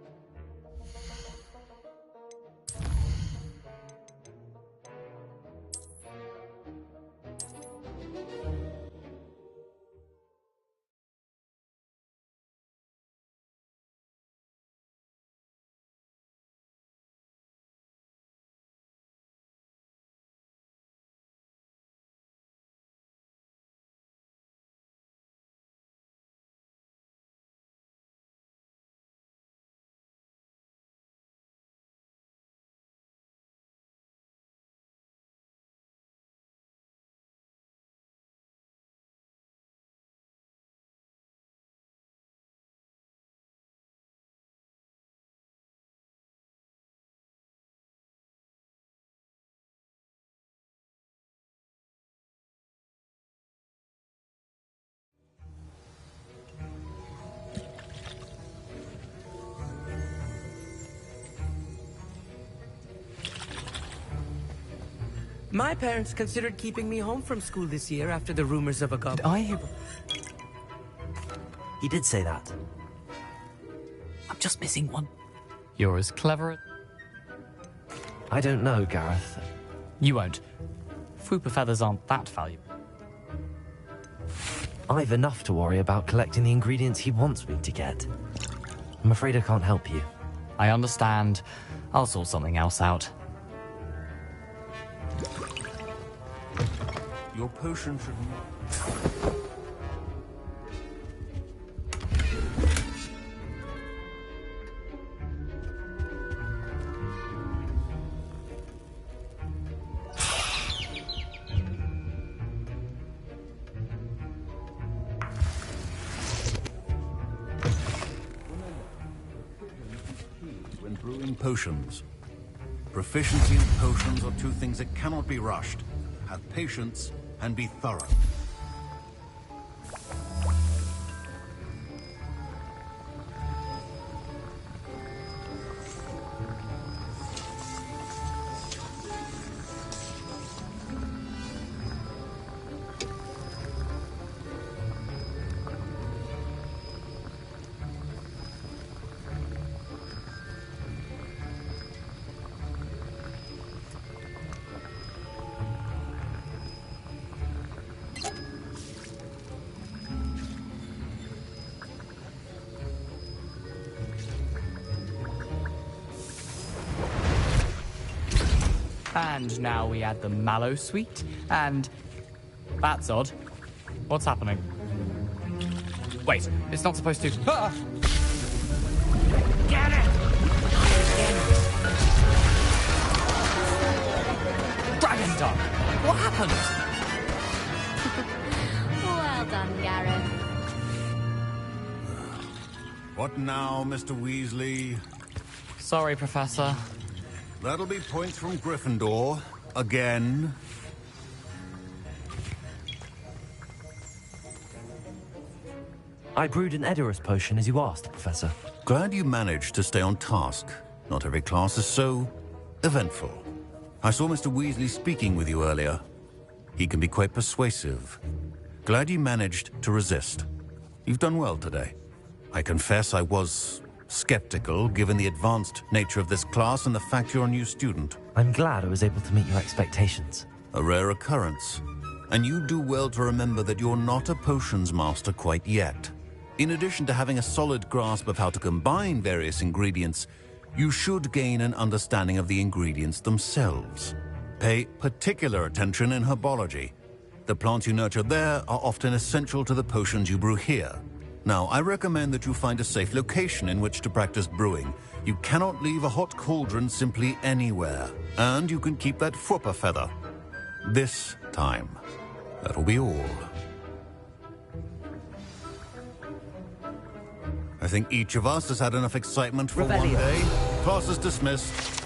My parents considered keeping me home from school this year after the rumors of a goblin. Did I hear... He did say that. I'm just missing one. You're as clever... I don't know, Gareth. You won't. Fupa feathers aren't that valuable. I've enough to worry about collecting the ingredients he wants me to get. I'm afraid I can't help you. I understand. I'll sort something else out. Your potion should... When brewing potions. Proficiency in potions are two things that cannot be rushed. Have patience and be thorough. And now we add the mallow sweet, and... That's odd. What's happening? Wait, it's not supposed to... Ah! Get it! Dragon Dog! What happened? Well done, Gareth. What now, Mr. Weasley? Sorry, Professor. That'll be points from Gryffindor. Again. I brewed an Edorus potion as you asked, Professor. Glad you managed to stay on task. Not every class is so eventful. I saw Mr. Weasley speaking with you earlier. He can be quite persuasive. Glad you managed to resist. You've done well today. I confess I was skeptical, given the advanced nature of this class and the fact you're a new student. I'm glad I was able to meet your expectations. A rare occurrence. And you do well to remember that you're not a potions master quite yet. In addition to having a solid grasp of how to combine various ingredients, you should gain an understanding of the ingredients themselves. Pay particular attention in herbology. The plants you nurture there are often essential to the potions you brew here. Now, I recommend that you find a safe location in which to practice brewing. You cannot leave a hot cauldron simply anywhere. And you can keep that Fupa feather. This time. That'll be all. I think each of us has had enough excitement for one day. Class is dismissed.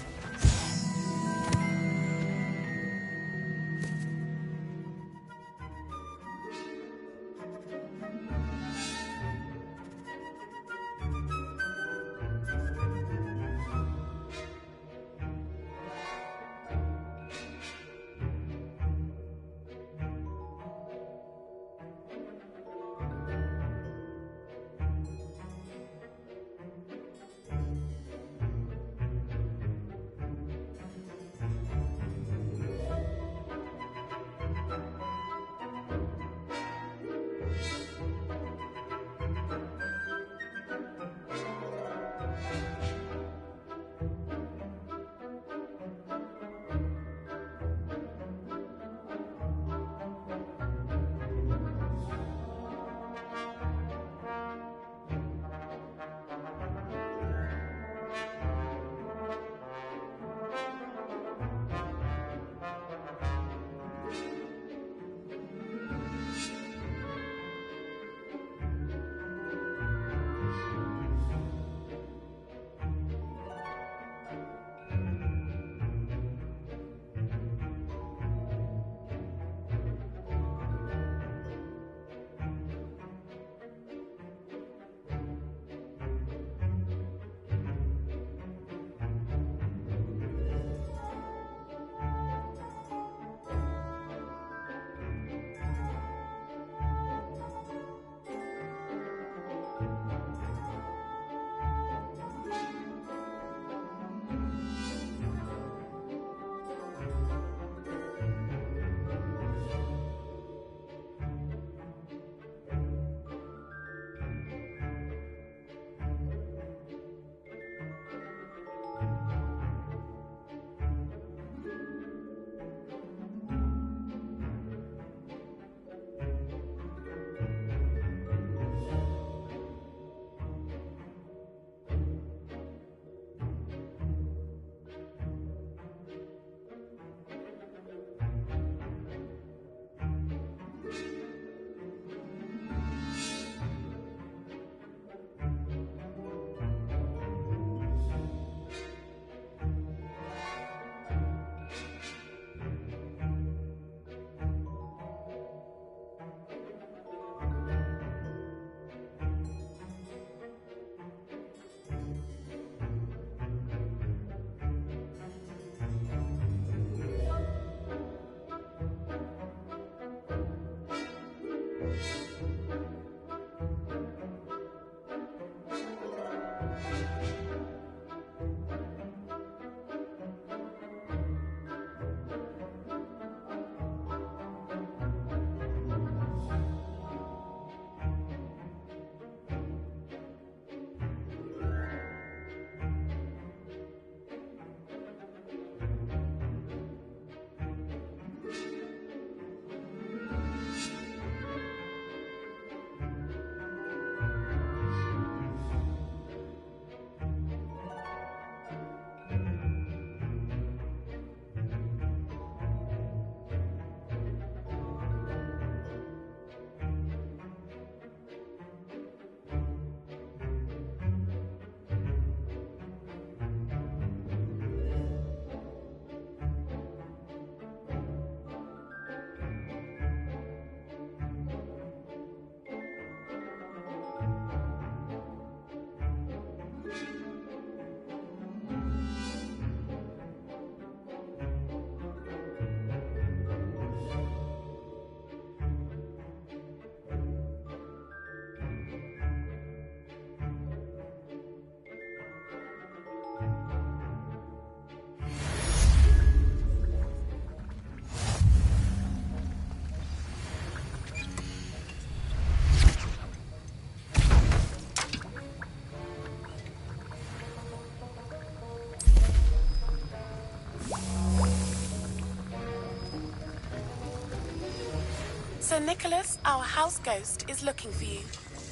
Sir Nicholas, our house ghost, is looking for you.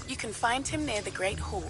You can find him near the Great Hall.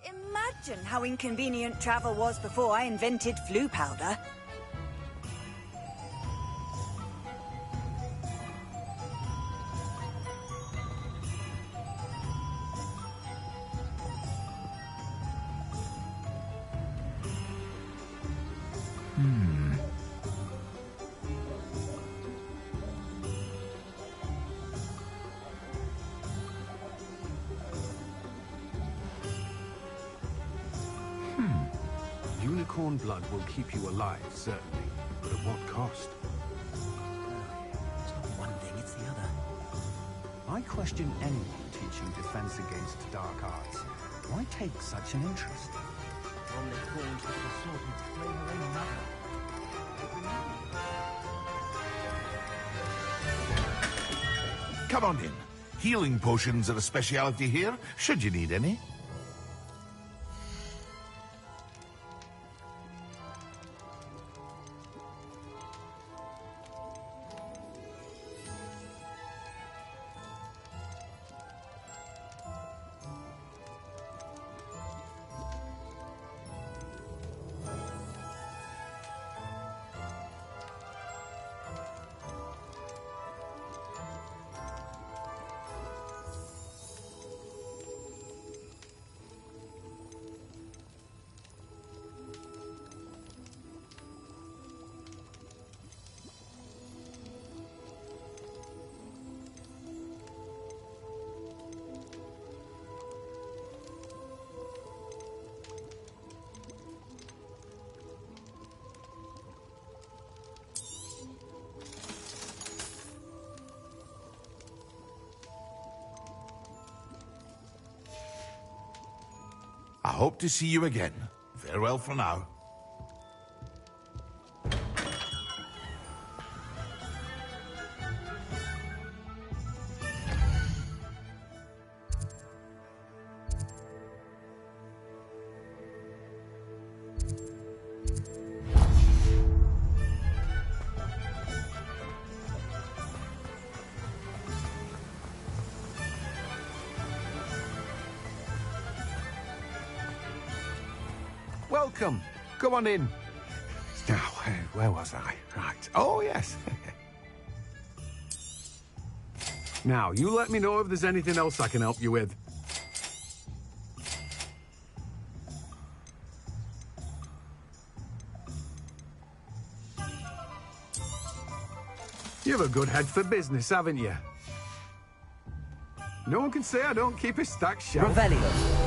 can't imagine how inconvenient travel was before I invented flu powder. Unicorn blood will keep you alive, certainly. But at what cost? It's not one thing, it's the other. I question anyone teaching defense against dark arts. Why take such an interest? Only fools with the sword and claim their own mother. Come on in. Healing potions are a speciality here, should you need any. I hope to see you again. Farewell for now. Welcome. Go on in. Now, where was I? Right. Oh, yes. Now, you let me know if there's anything else I can help you with. You have a good head for business, haven't you? No one can say I don't keep a stacked shelf. Revelio.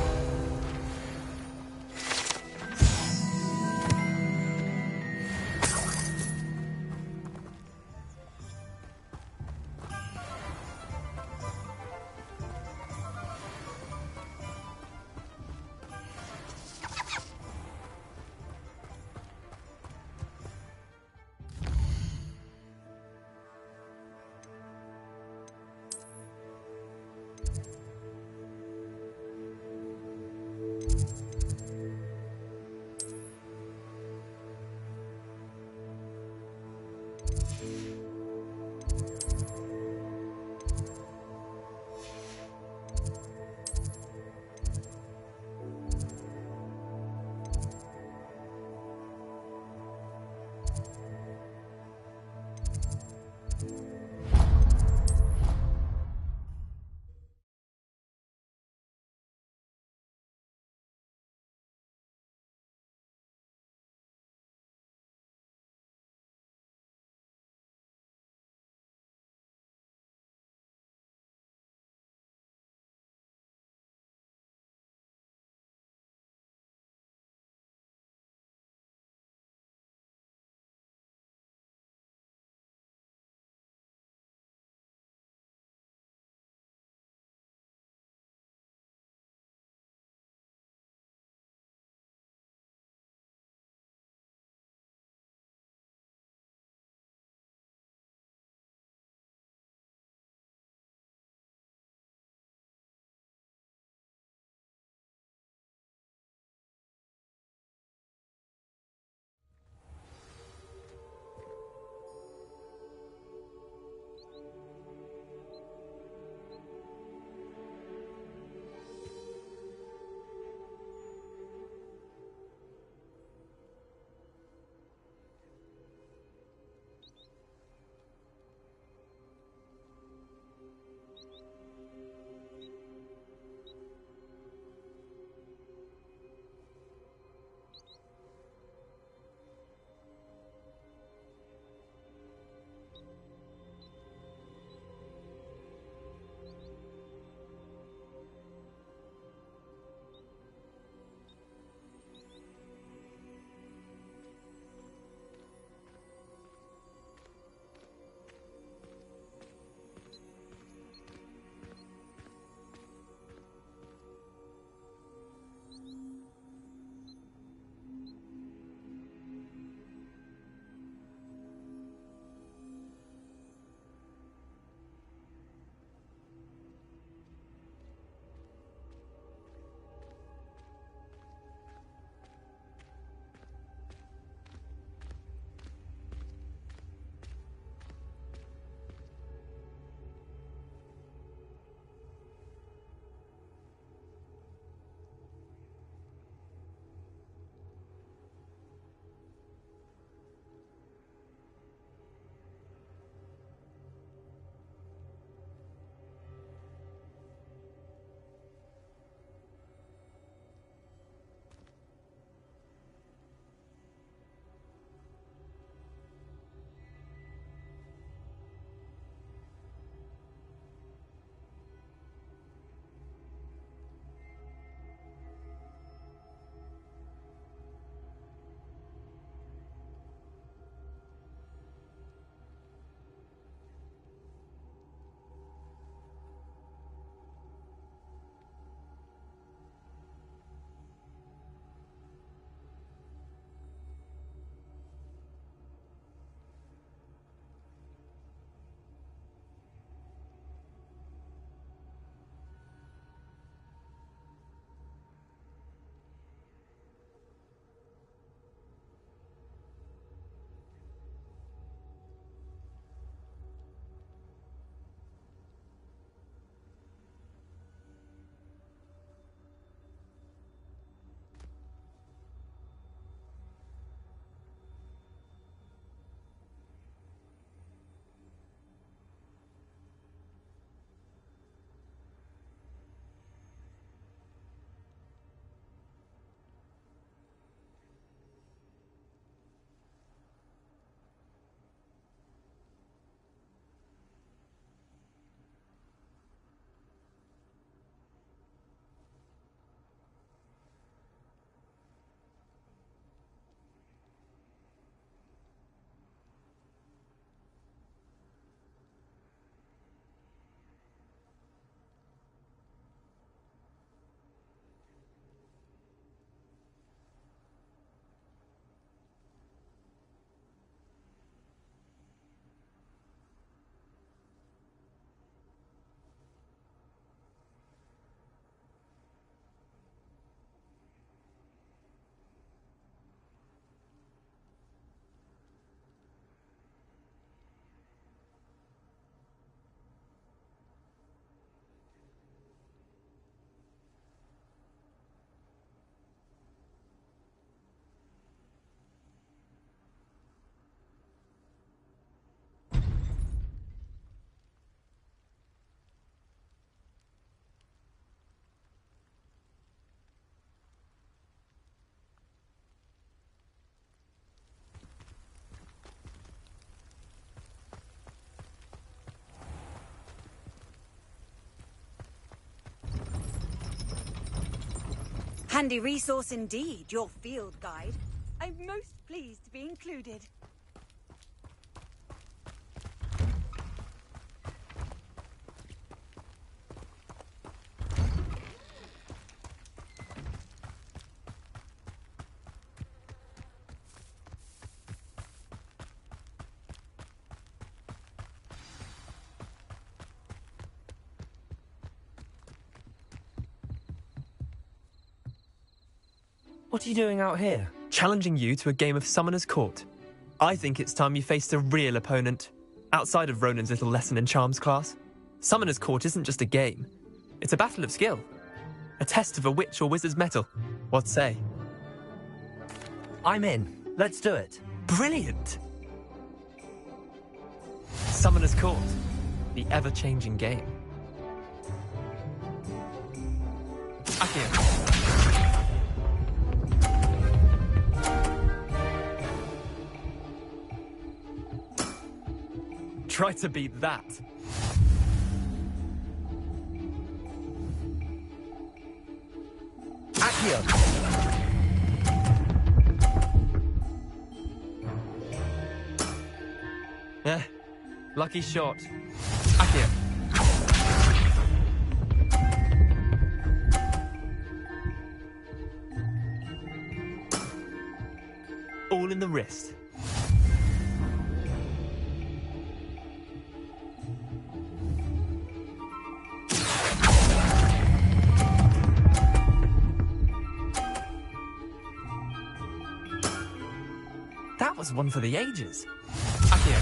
Handy resource indeed, your field guide. I'm most pleased to be included. What are you doing out here? Challenging you to a game of Summoner's Court. I think it's time you faced a real opponent, outside of Ronan's little lesson in charms class. Summoner's Court isn't just a game. It's a battle of skill. A test of a witch or wizard's mettle. What say? I'm in. Let's do it. Brilliant! Summoner's Court. The ever-changing game. Akio. Try to beat that. Akio! Lucky shot. Akio. All in the wrist. That was one for the ages. Akio.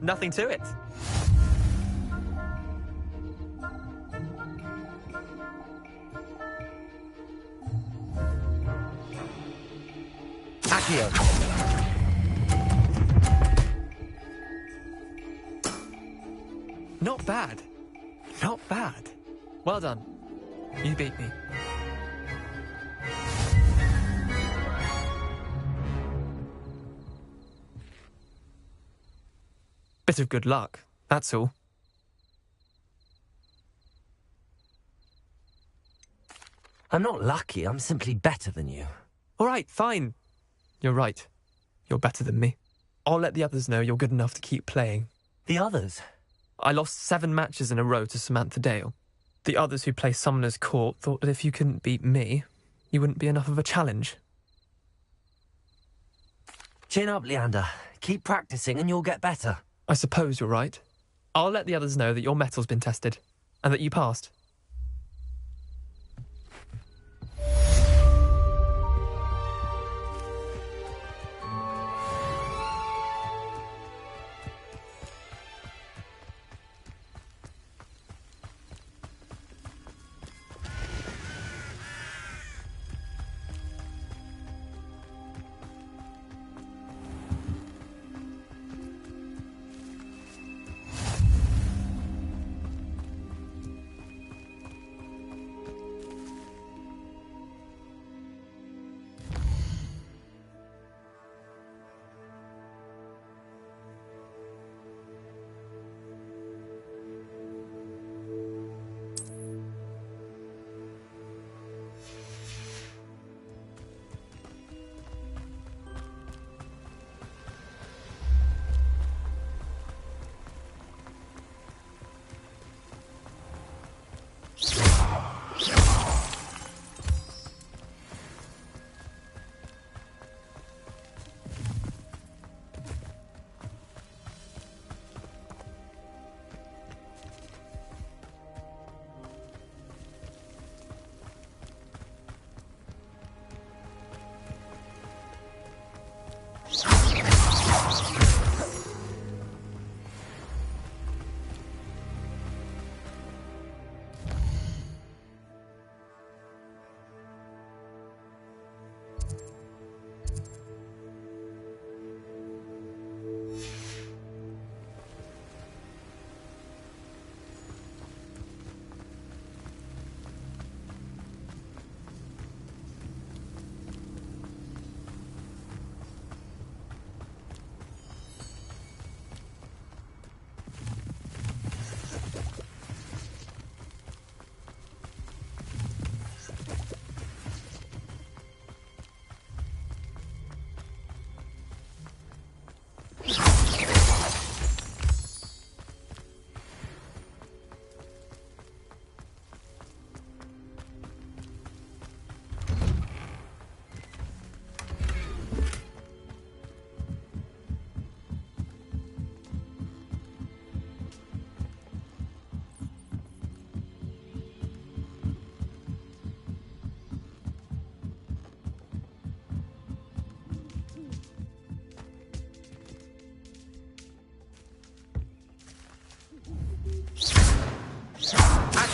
Nothing to it. Akio. Not bad. Not bad. Well done. You beat me. Bit of good luck, that's all. I'm not lucky, I'm simply better than you. All right, fine. You're right. You're better than me. I'll let the others know you're good enough to keep playing. The others? I lost 7 matches in a row to Samantha Dale. The others who play Summoner's Court thought that if you couldn't beat me, you wouldn't be enough of a challenge. Chin up, Leander. Keep practicing and you'll get better. I suppose you're right. I'll let the others know that your metal's been tested, and that you passed.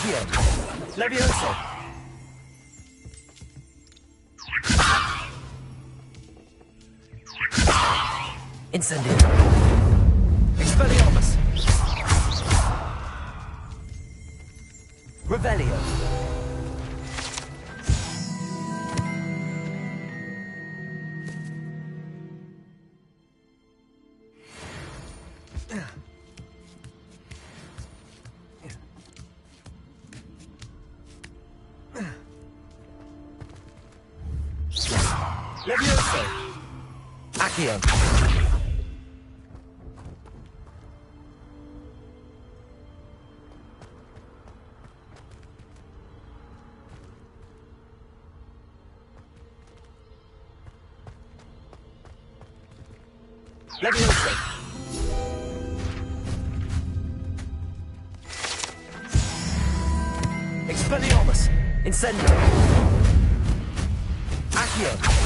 Accio. Levioso. Incendio. Expelliarmus. Revelio. Levioso. Accio. Levioso. Expelliarmus. Incendio. Accio.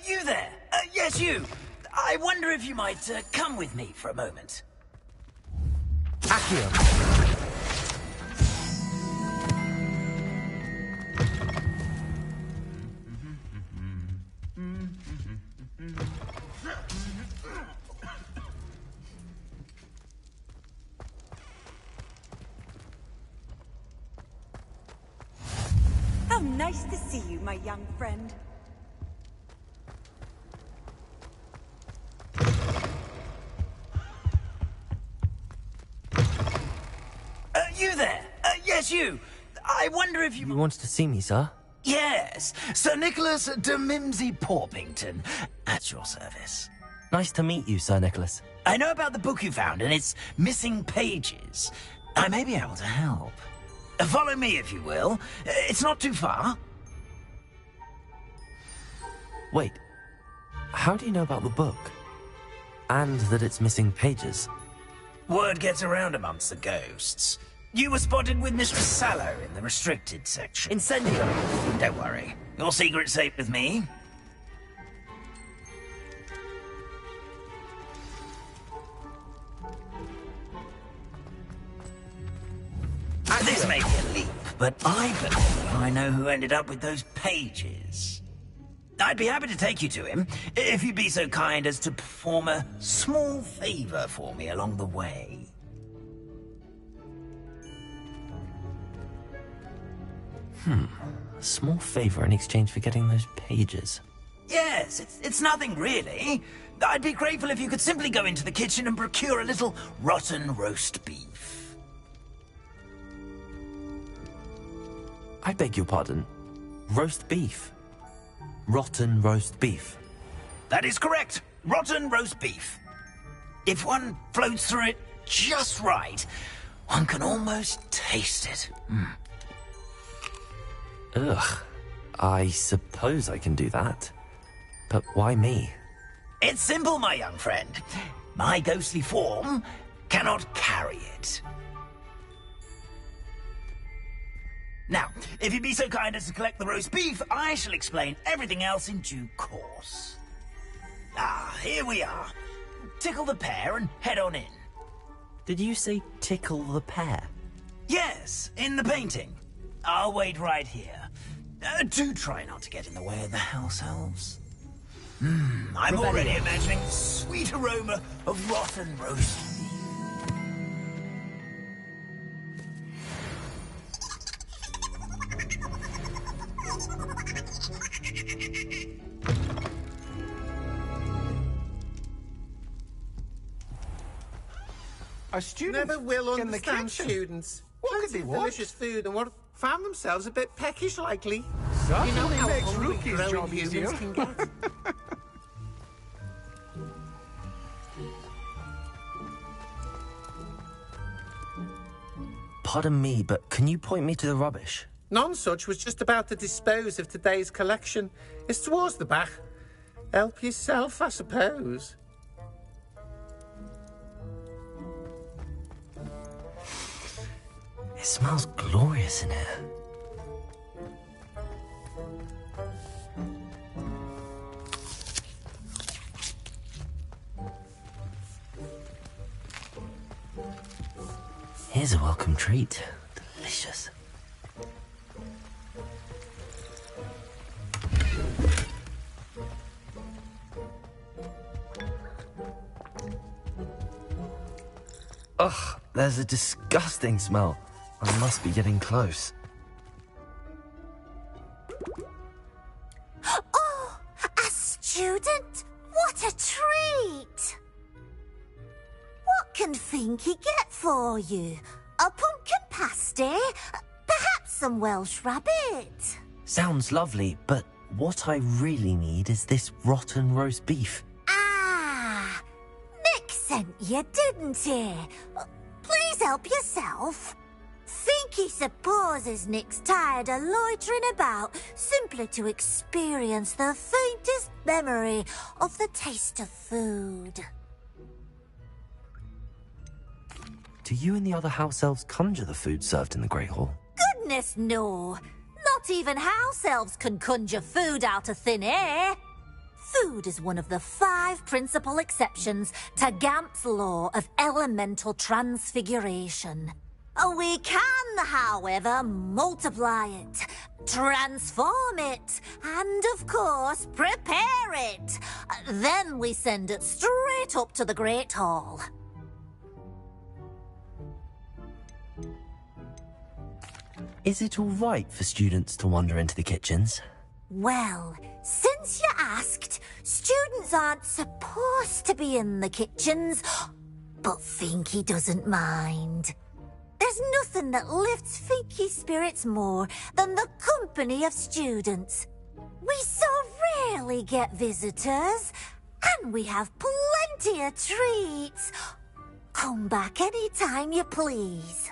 You there! Yes, you! I wonder if you might come with me for a moment. Accio. How nice to see you, my young friend. You there! Yes, you! I wonder if you... You wanted to see me, sir? Yes, Sir Nicholas de Mimsy Porpington, at your service. Nice to meet you, Sir Nicholas. I know about the book you found and its missing pages. I may be able to help. Follow me, if you will. It's not too far. Wait, how do you know about the book? And that it's missing pages? Word gets around amongst the ghosts. You were spotted with Mistress Sallow in the restricted section. Incendio! Don't worry. Your secret's safe with me. This may be a leap, but I believe I know who ended up with those pages. I'd be happy to take you to him, if you'd be so kind as to perform a small favor for me along the way. A small favor in exchange for getting those pages. Yes, it's nothing really. I'd be grateful if you could simply go into the kitchen and procure a little rotten roast beef. I beg your pardon. Roast beef. Rotten roast beef. That is correct. Rotten roast beef. If one floats through it just right, one can almost taste it. Ugh. I suppose I can do that. But why me? It's simple, my young friend. My ghostly form cannot carry it. Now, if you'd be so kind as to collect the roast beef, I shall explain everything else in due course. Ah, here we are. Tickle the pear and head on in. Did you say tickle the pear? Yes, in the painting. I'll wait right here. Do try not to get in the way of the house elves. I'm already imagining the sweet aroma of rotten roast beef. A student Never will in the understand kitchen. students. What could they want? Delicious food and what found themselves a bit peckish, likely. Certainly you know how makes hungry Rookie's growing job humans easier. can get. Pardon me, but can you point me to the rubbish? Nonsuch was just about to dispose of today's collection. It's towards the back. Help yourself, I suppose. It smells glorious in here. Here's a welcome treat. Delicious. Ugh, there's a disgusting smell. I must be getting close. Oh, a student? What a treat! What can Finky get for you? A pumpkin pasty? Perhaps some Welsh rabbit? Sounds lovely, but what I really need is this rotten roast beef. Ah, Nick sent you, didn't he? Please help yourself. Finky supposes Nick's tired of loitering about simply to experience the faintest memory of the taste of food. Do you and the other house elves conjure the food served in the Great Hall? Goodness, no. Not even house elves can conjure food out of thin air. Food is one of the 5 principal exceptions to Gamp's law of elemental transfiguration. We can, however, multiply it, transform it, and, of course, prepare it. Then we send it straight up to the Great Hall. Is it all right for students to wander into the kitchens? Well, since you asked, students aren't supposed to be in the kitchens, but Finky doesn't mind. There's nothing that lifts Finky's spirits more than the company of students. We so rarely get visitors, And we have plenty of treats. Come back any time you please.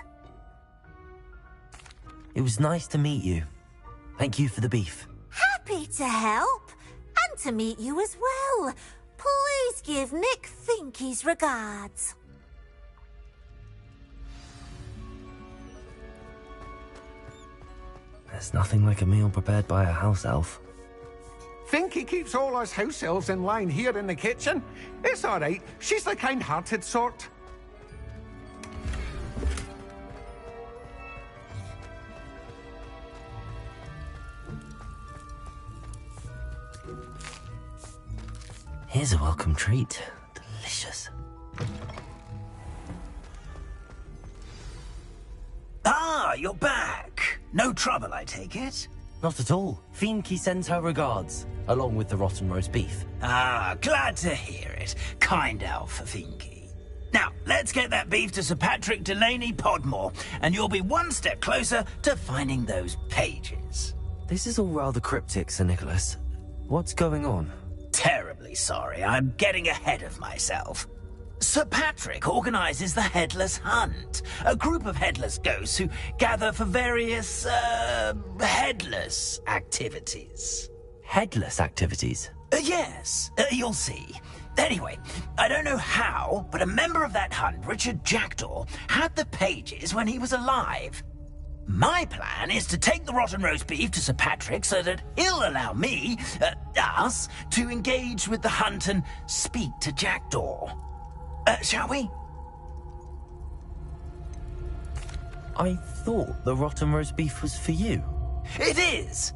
It was nice to meet you. Thank you for the beef. Happy to help. And to meet you as well. Please give Nick Finky's regards. There's nothing like a meal prepared by a house elf. Finky keeps all us house elves in line here in the kitchen. It's all right. She's the kind-hearted sort. Here's a welcome treat. Delicious. Ah, you're back. No trouble, I take it? Not at all. Finky sends her regards, along with the rotten roast beef. Ah, glad to hear it. Kind elf for Finky. Now, let's get that beef to Sir Patrick Delaney Podmore, and you'll be one step closer to finding those pages. This is all rather cryptic, Sir Nicholas. What's going on? Terribly sorry, I'm getting ahead of myself. Sir Patrick organises the Headless Hunt, a group of headless ghosts who gather for various, headless activities. Headless activities? Yes, you'll see. Anyway, I don't know how, but a member of that hunt, Richard Jackdaw, had the pages when he was alive. My plan is to take the rotten roast beef to Sir Patrick so that he'll allow me, us, to engage with the hunt and speak to Jackdaw. Shall we? I thought the rotten roast beef was for you. It is,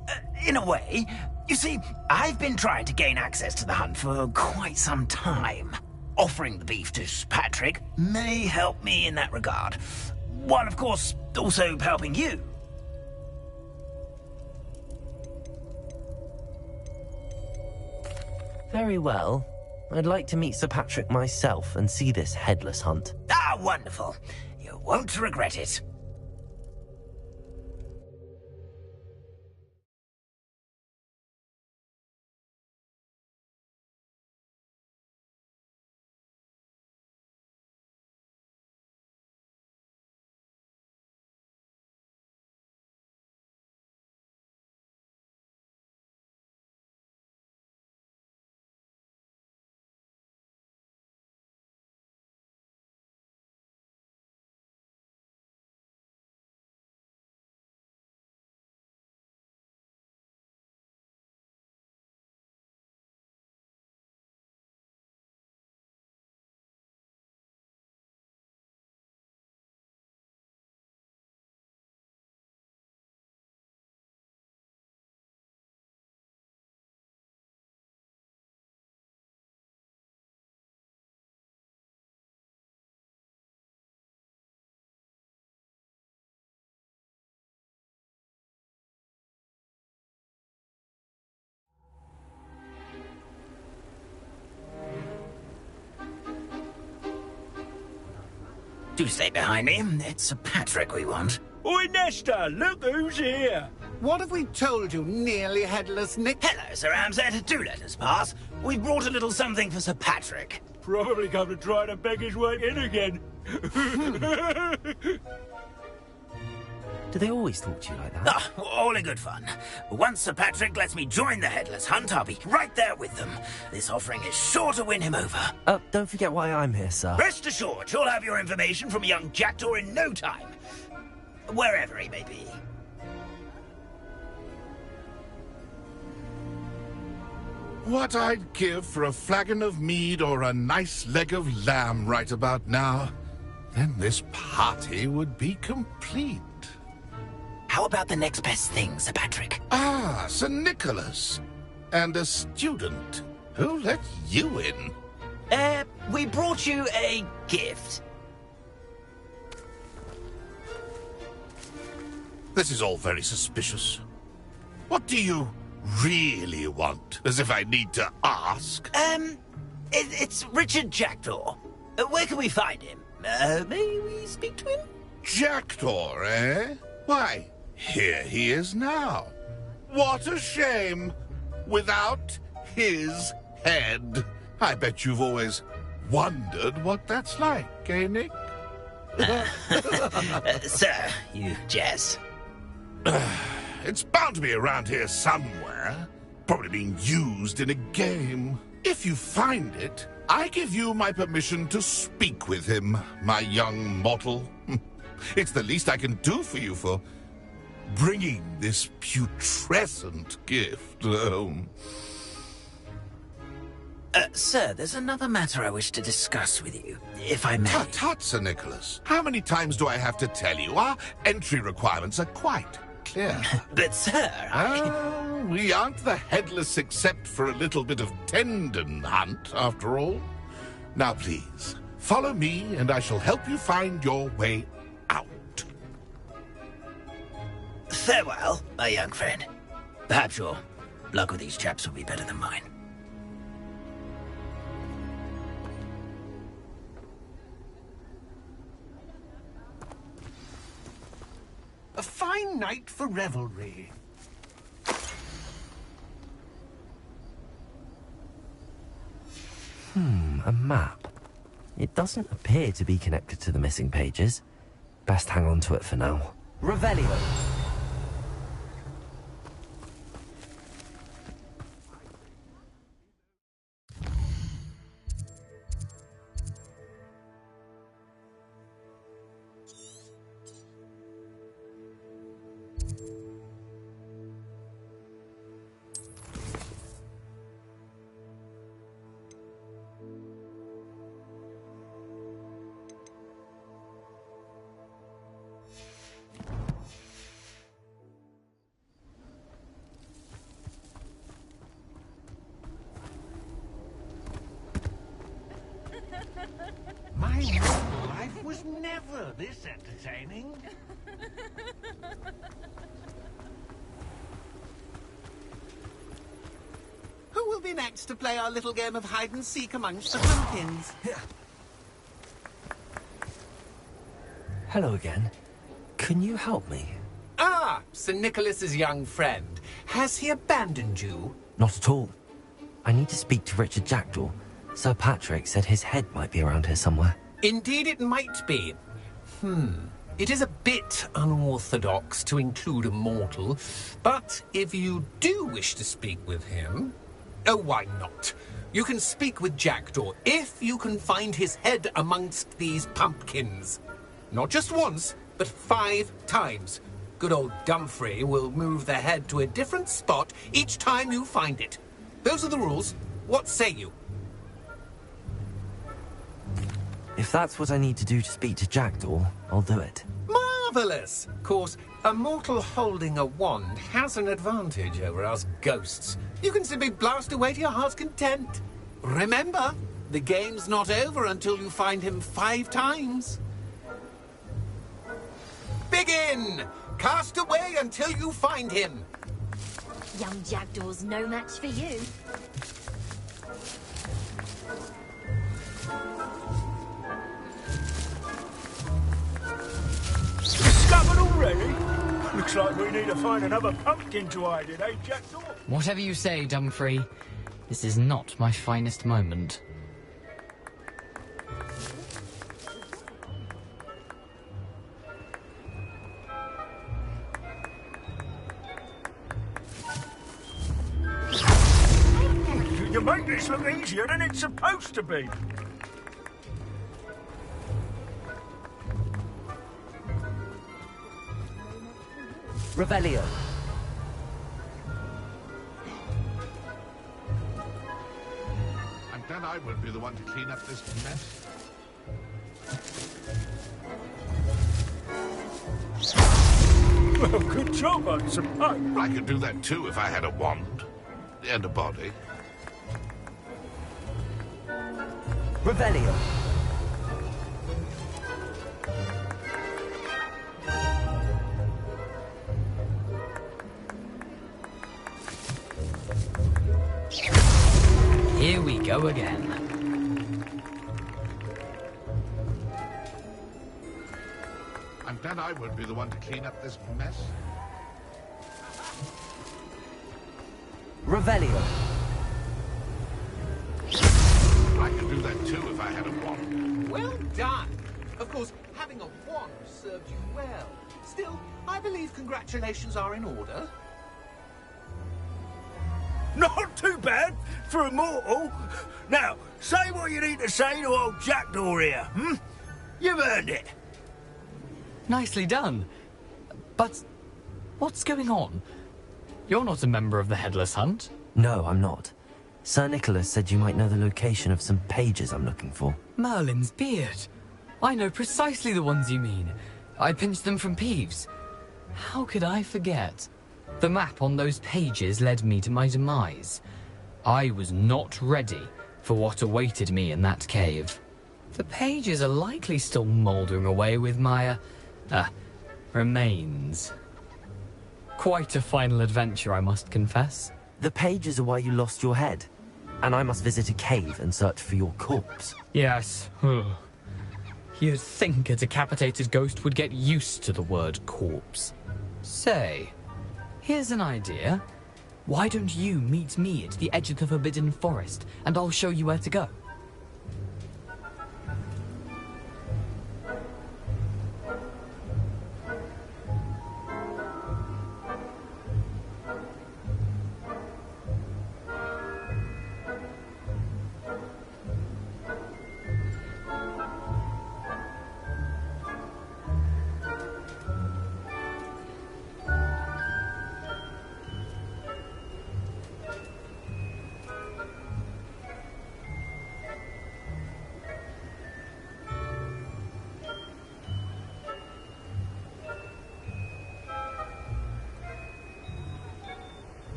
in a way. You see, I've been trying to gain access to the hunt for quite some time. Offering the beef to Sir Patrick may help me in that regard. While, of course, also helping you. Very well. I'd like to meet Sir Patrick myself and see this headless hunt. Ah, wonderful. You won't regret it. Do stay behind me. It's Sir Patrick we want. Oi, Nesta, look who's here. What have we told you, nearly headless Nick? Hello, Sir Ramsett. Do let us pass. We brought a little something for Sir Patrick. Probably come to try to beg his way in again. Do they always talk to you like that? Ah, all in good fun. Once Sir Patrick lets me join the Headless Hunt, I'll be right there with them. This offering is sure to win him over. Don't forget why I'm here, sir. Rest assured, you'll have your information from young Jackdaw in no time. Wherever he may be. What I'd give for a flagon of mead or a nice leg of lamb right about now. Then this party would be complete. How about the next best thing, Sir Patrick? Ah, Sir Nicholas. And a student. Who let you in? We brought you a gift. This is all very suspicious. What do you really want? As if I need to ask. It's Richard Jackdaw. Where can we find him? May we speak to him? Jackdaw, eh? Why, here he is now. What a shame. Without his head. I bet you've always wondered what that's like, eh, Nick? Sir, you jest. It's bound to be around here somewhere. Probably being used in a game. If you find it, I give you my permission to speak with him, my young mortal. It's the least I can do for you for bringing this putrescent gift home. Sir, there's another matter I wish to discuss with you, if I may. Tut, Sir Nicholas. How many times do I have to tell you? Our entry requirements are quite clear. But, sir, we aren't the headless except for a little bit of tendon hunt, after all. Now, please, follow me, and I shall help you find your way out. Farewell, my young friend. Perhaps your luck with these chaps will be better than mine. A fine night for revelry. A map. It doesn't appear to be connected to the missing pages. Best hang on to it for now. Revelio. My normal life was never this entertaining. Who will be next to play our little game of hide-and-seek amongst the pumpkins? Hello again. Can you help me? Ah, Sir Nicholas's young friend. Has he abandoned you? Not at all. I need to speak to Richard Jackdaw. Sir Patrick said his head might be around here somewhere. Indeed it might be. It is a bit unorthodox to include a mortal, but if you do wish to speak with him... Oh, why not? You can speak with Jackdaw if you can find his head amongst these pumpkins. Not just once, but 5 times. Good old Dumfrey will move the head to a different spot each time you find it. Those are the rules. What say you? If that's what I need to do to speak to Jackdaw, I'll do it. Marvellous! Of course, a mortal holding a wand has an advantage over us ghosts. You can simply blast away to your heart's content. Remember, the game's not over until you find him 5 times. Begin! Cast away until you find him. Young Jackdaw's no match for you. Discovered already? Looks like we need to find another pumpkin to hide in, eh, Jackdaw? Whatever you say, Dumfrey. This is not my finest moment. You make this look easier than it's supposed to be. Revelio. And then I won't be the one to clean up this mess. Well, good job, I suppose. I could do that too if I had a wand. And a body. Revelio. Here we go again. And then I won't be the one to clean up this mess. Revelio. done. Of course, having a wand served you well. Still, I believe congratulations are in order. Not too bad for a mortal. Now, say what you need to say to old Jackdaw here, hmm? You've earned it. Nicely done. But what's going on? You're not a member of the Headless Hunt. No, I'm not. Sir Nicholas said you might know the location of some pages I'm looking for. Merlin's beard. I know precisely the ones you mean. I pinched them from Peeves. How could I forget? The map on those pages led me to my demise. I was not ready for what awaited me in that cave. The pages are likely still mouldering away with my, remains. Quite a final adventure, I must confess. The pages are why you lost your head, and I must visit a cave and search for your corpse. Yes. You'd think a decapitated ghost would get used to the word corpse. Say, here's an idea. Why don't you meet me at the edge of the Forbidden Forest, and I'll show you where to go?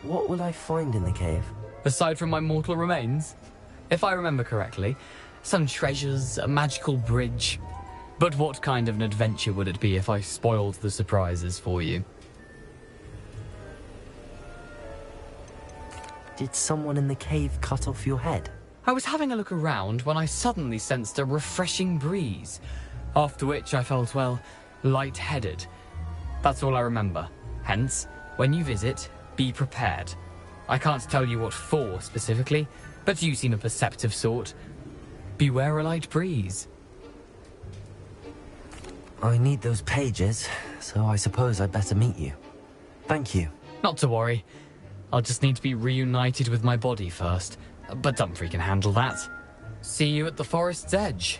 What will I find in the cave? Aside from my mortal remains? If I remember correctly, some treasures, a magical bridge. But what kind of an adventure would it be if I spoiled the surprises for you? Did someone in the cave cut off your head? I was having a look around when I suddenly sensed a refreshing breeze, after which I felt, well, lightheaded. That's all I remember. Hence, when you visit, be prepared. I can't tell you what for specifically, but you seem a perceptive sort. Beware a light breeze. I need those pages, so I suppose I'd better meet you. Thank you. Not to worry. I'll just need to be reunited with my body first, but Dumfries can handle that. See you at the forest's edge.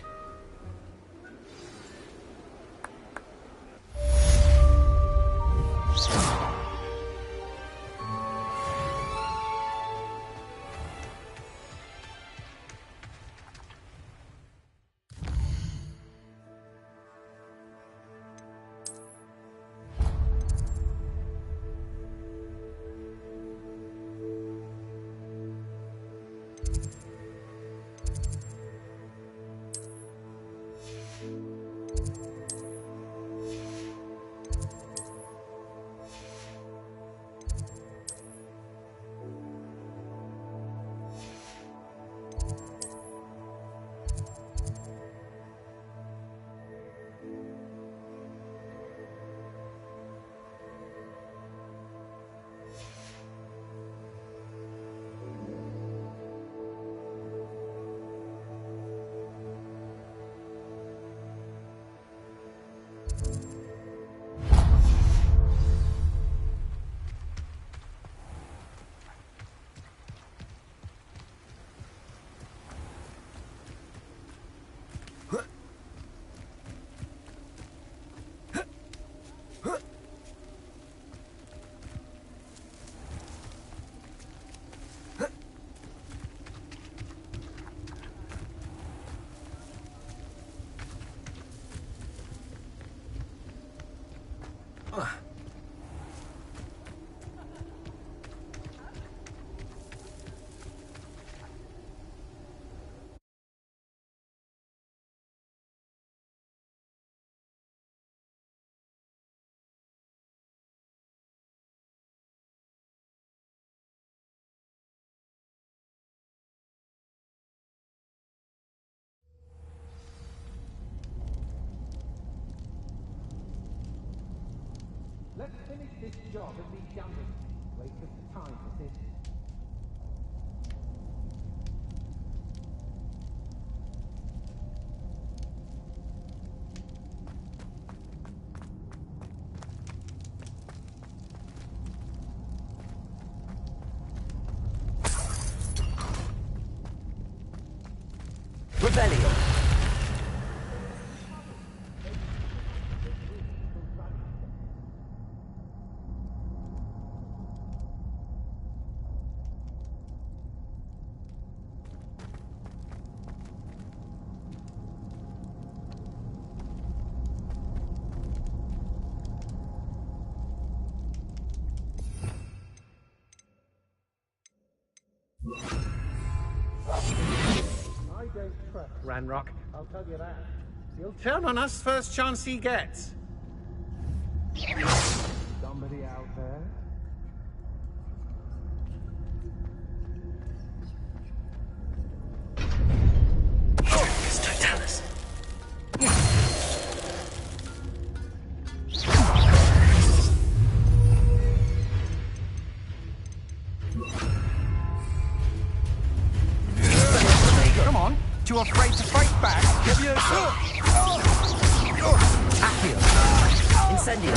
job at these jumping. Waste of time for this. Rebellion. I don't trust Ranrock, I'll tell you that. He'll turn on us first chance he gets. Somebody out there? It's Totalis. Come on, too afraid to fight back? Give you a Accio. Incendio.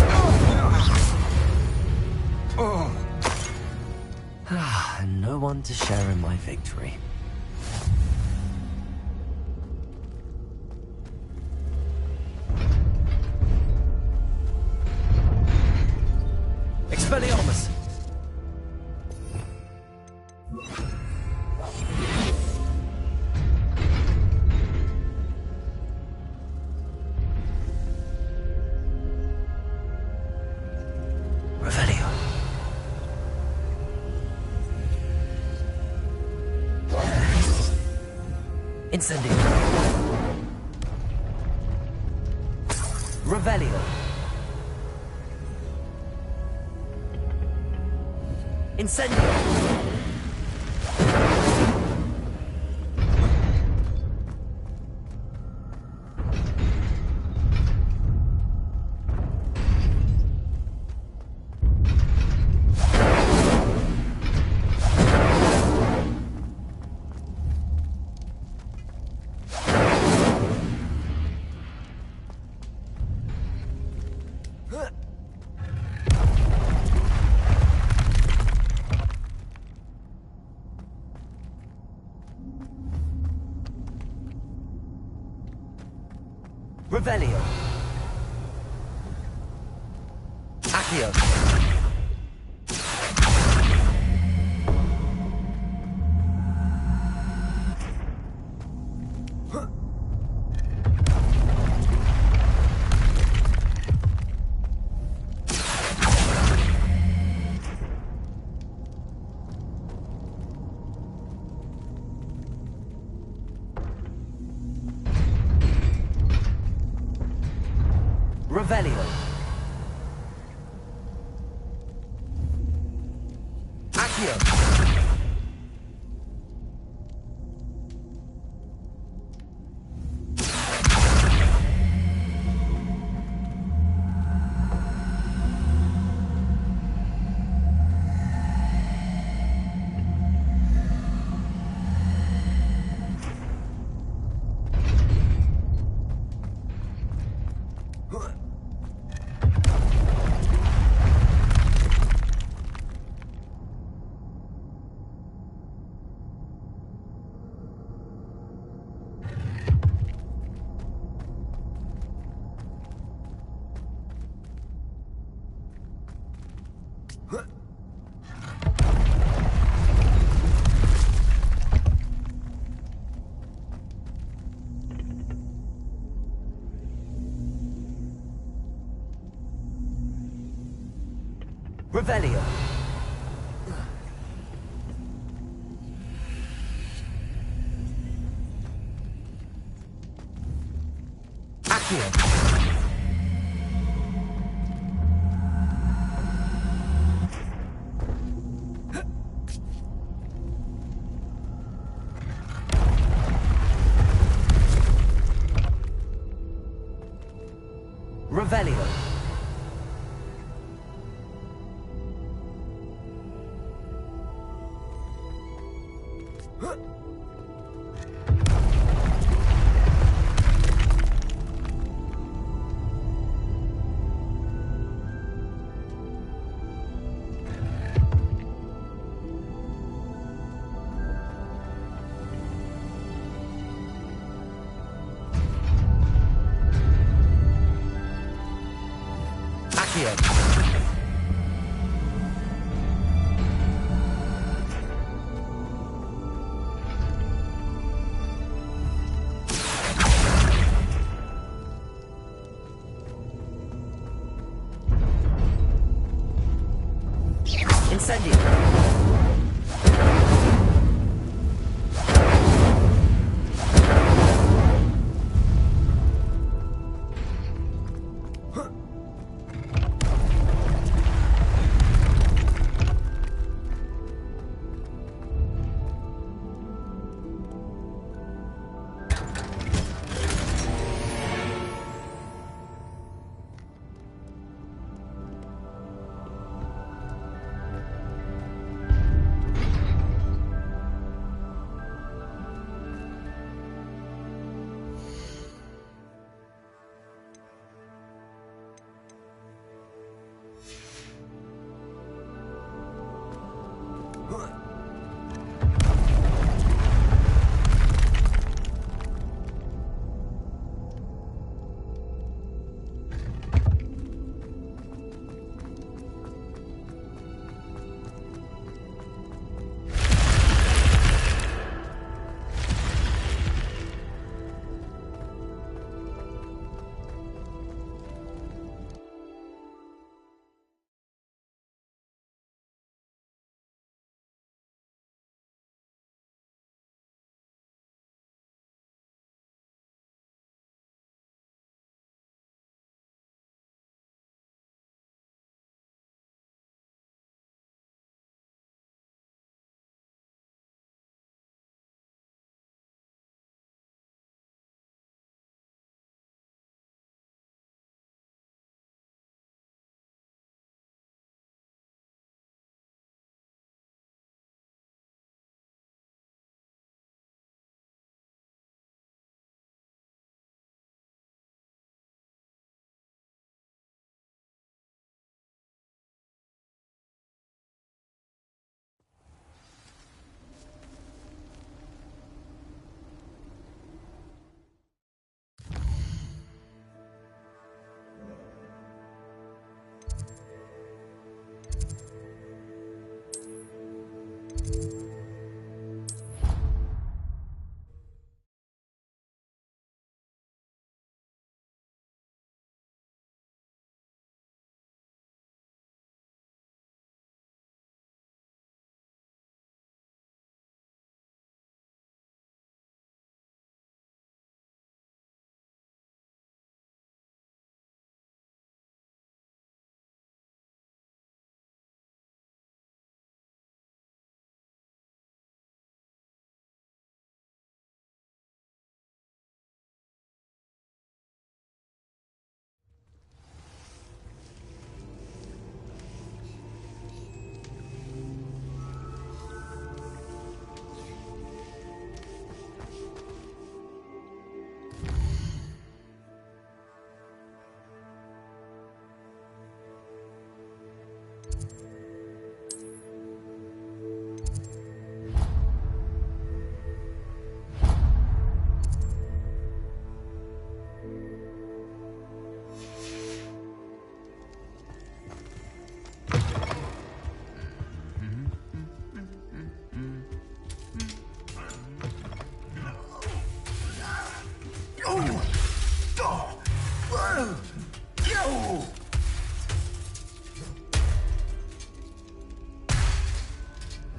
And no one to share in my victory. Expelliarmus. Revelio. Incendio. Revelio. Incendio. Revelio. Accio. Revelio. Accio. Revelio. Accio. Revelio.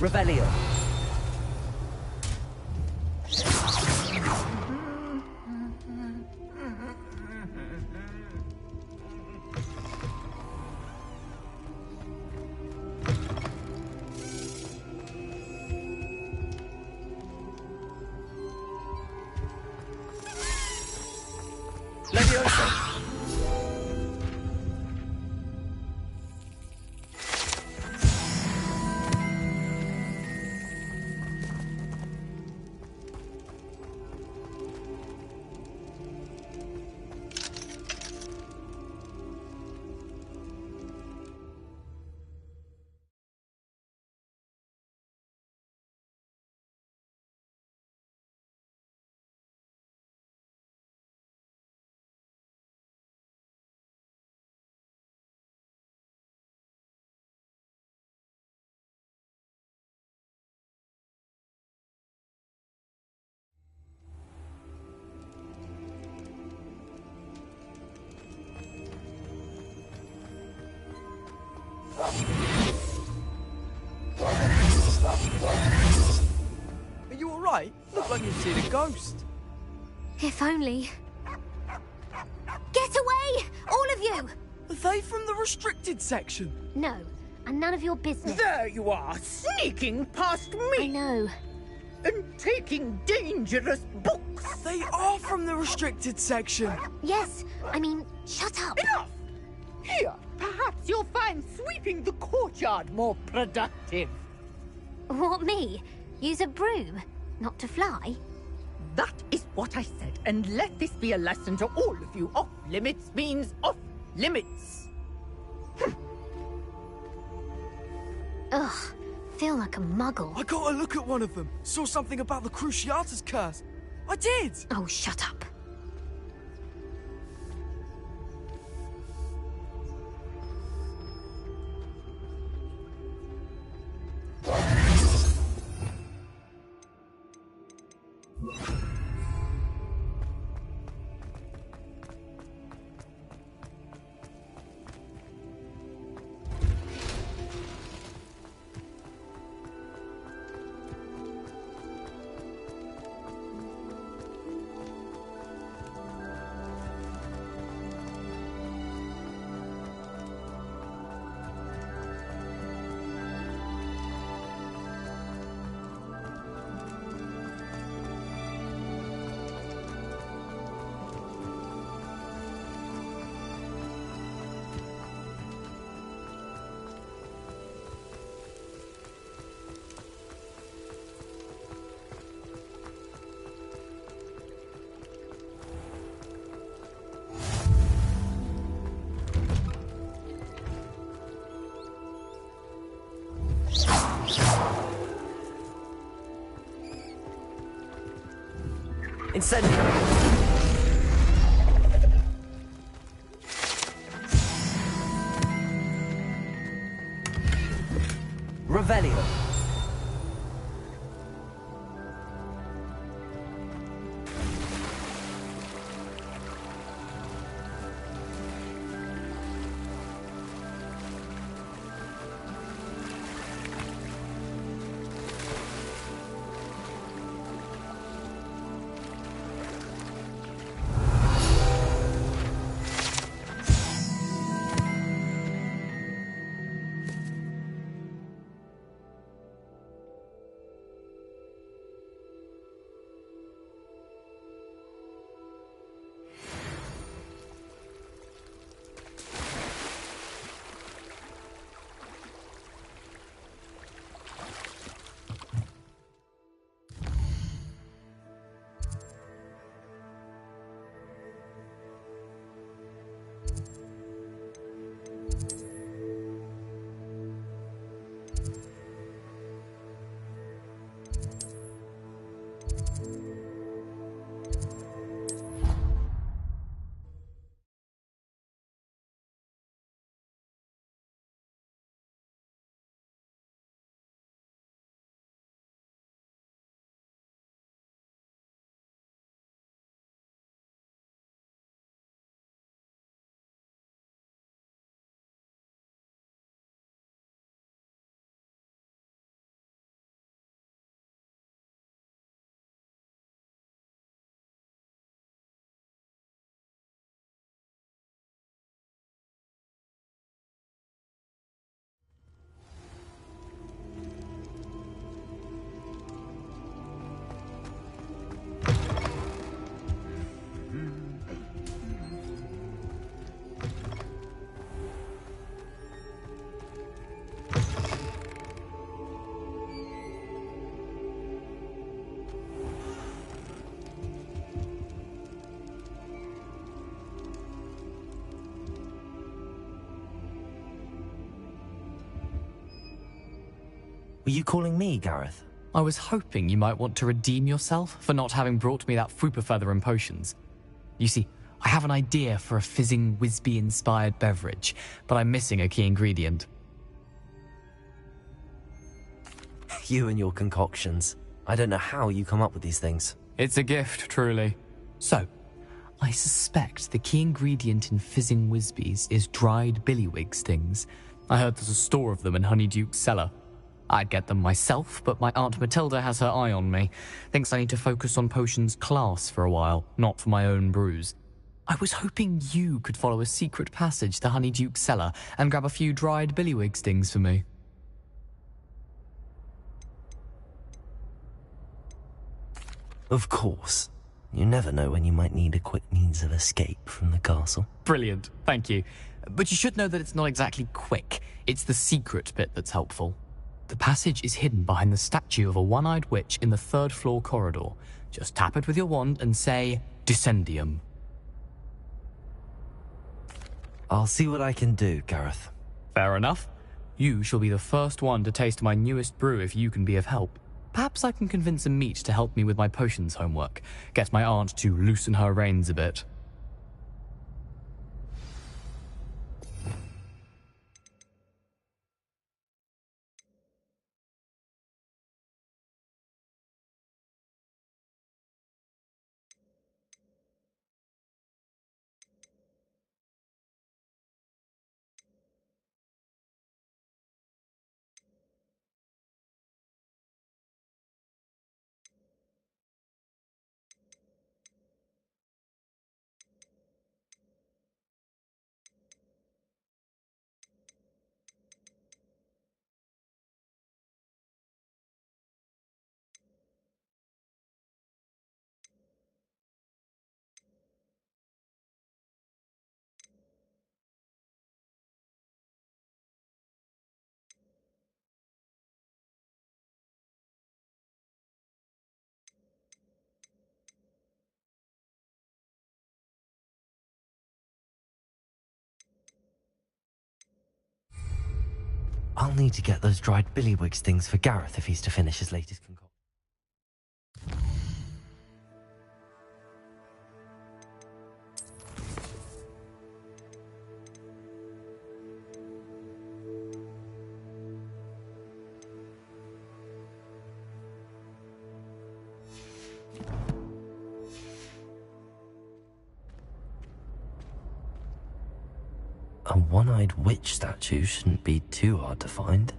Revelio. right? Look like you've seen a ghost. If only. Get away! All of you! Are they from the restricted section? No, and none of your business. There you are, sneaking past me! I know. And taking dangerous books! They are from the restricted section! Yes, I mean, shut up! Enough! Here, perhaps you'll find sweeping the courtyard more productive. What, me? Use a broom? Not to fly? That is what I said, and let this be a lesson to all of you. Off-limits means off-limits. Ugh, feel like a muggle. I got a look at one of them. Saw something about the Cruciatus curse. I did! Oh, shut up. Incendiary! Revelio. Were you calling me, Gareth? I was hoping you might want to redeem yourself for not having brought me that Fwooper feather and potions. You see, I have an idea for a fizzing Wisby-inspired beverage, but I'm missing a key ingredient. You and your concoctions. I don't know how you come up with these things. It's a gift, truly. So, I suspect the key ingredient in fizzing Wisbies is dried billywig stings. I heard there's a store of them in Honeyduke's cellar. I'd get them myself, but my Aunt Matilda has her eye on me. Thinks I need to focus on potions class for a while, not for my own brews. I was hoping you could follow a secret passage to Honeyduke's cellar and grab a few dried billywig stings for me. Of course. You never know when you might need a quick means of escape from the castle. Brilliant, thank you. But you should know that it's not exactly quick. It's the secret bit that's helpful. The passage is hidden behind the statue of a one-eyed witch in the third-floor corridor. Just tap it with your wand and say, Descendium. I'll see what I can do, Gareth. Fair enough. You shall be the first one to taste my newest brew if you can be of help. Perhaps I can convince a meat to help me with my potions homework. Get my aunt to loosen her reins a bit. I'll need to get those dried billywig stings for Gareth if he's to finish his latest concoction. A one-eyed witch statue shouldn't be too hard to find.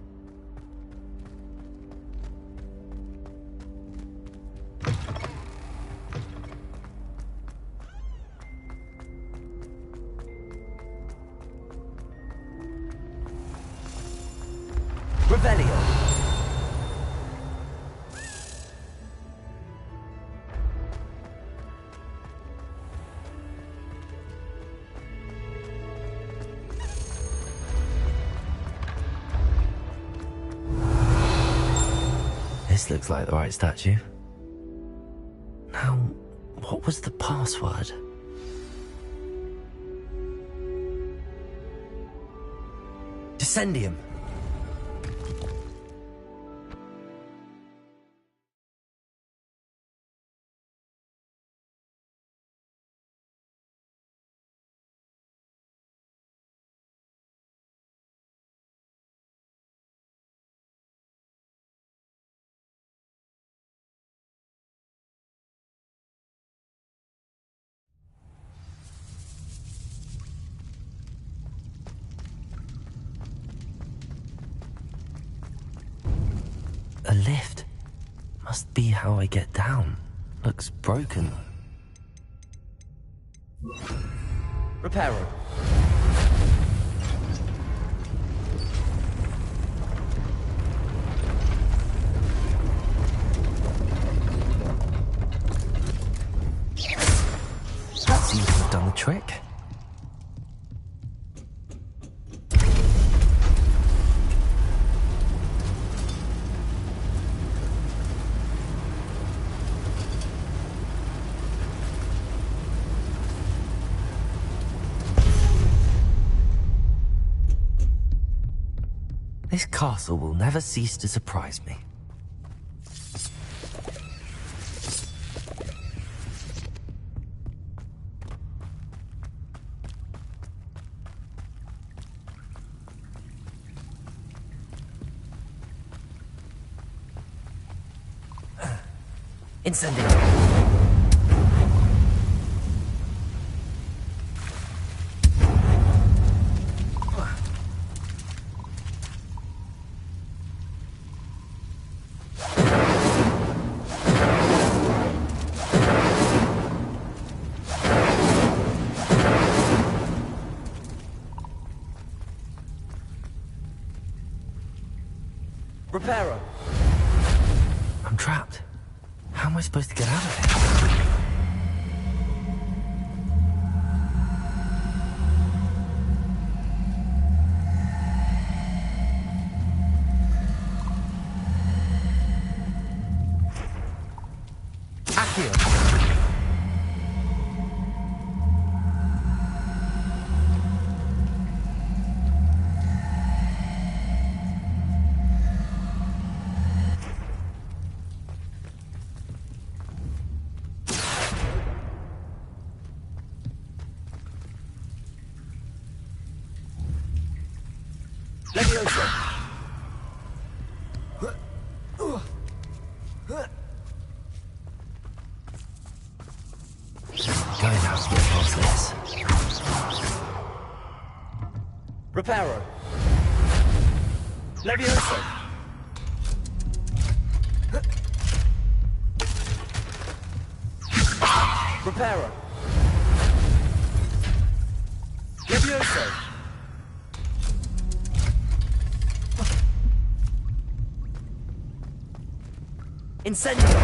Revelio. This looks like the right statue. Now, what was the password? Descendium. A lift. Must be how I get down. Looks broken. Reparo. That seems to have done the trick. This castle will never cease to surprise me. Incendio. Reparo. I'm trapped. How am I supposed to get out of here? Going to have to get past this. Reparo. Levioso. Reparo. Levioso. Incendio.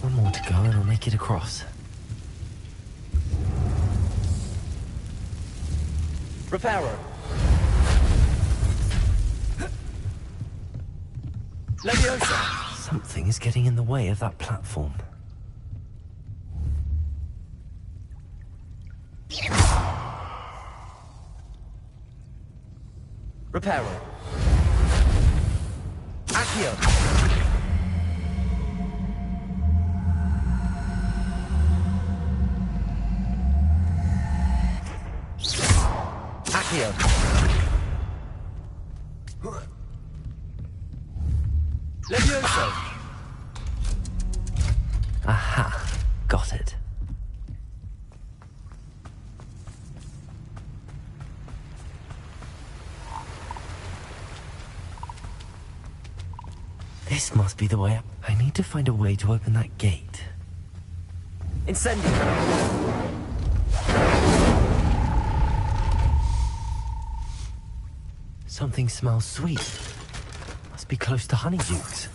One more to go and I'll make it across. Reparo. Leviosa. Something is getting in the way of that platform. Reparo. Accio. Accio. Levioso. Aha, got it. This must be the way up. I need to find a way to open that gate. Incendio. Something smells sweet. Must be close to Honeydukes.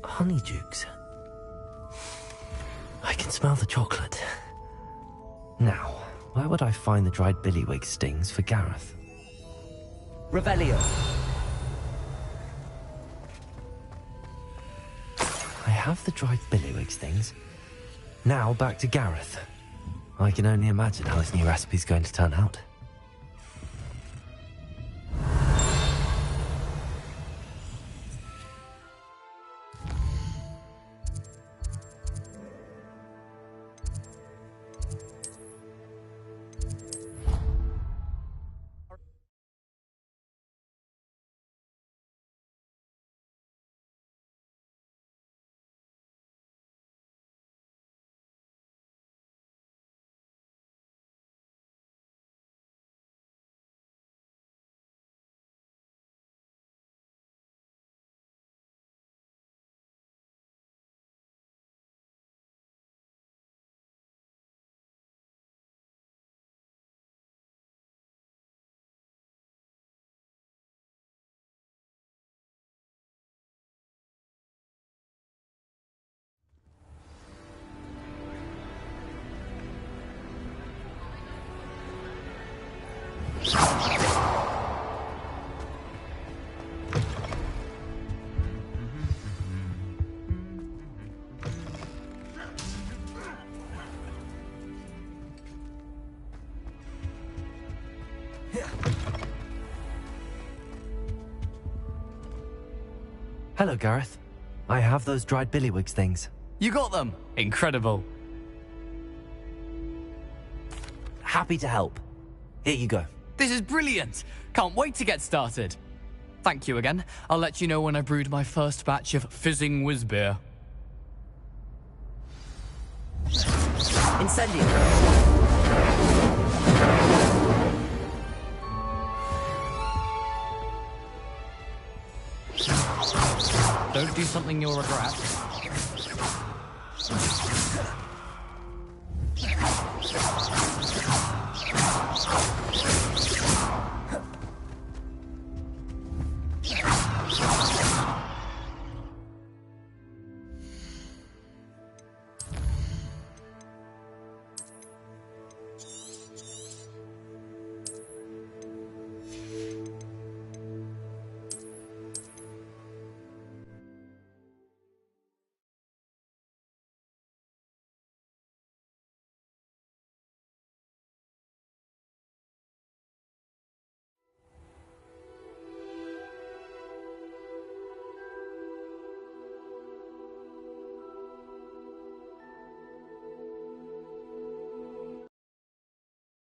Honeydukes. I can smell the chocolate. Now, where would I find the dried billywig stings for Gareth? Revelio. I have the dried billywig stings. Now back to Gareth. I can only imagine how his new recipe's going to turn out. Hello, Gareth. I have those dried billywigs things. You got them? Incredible. Happy to help. Here you go. This is brilliant. Can't wait to get started. Thank you again. I'll let you know when I brewed my first batch of fizzing whiz beer. Incendio. Don't do something you'll regret.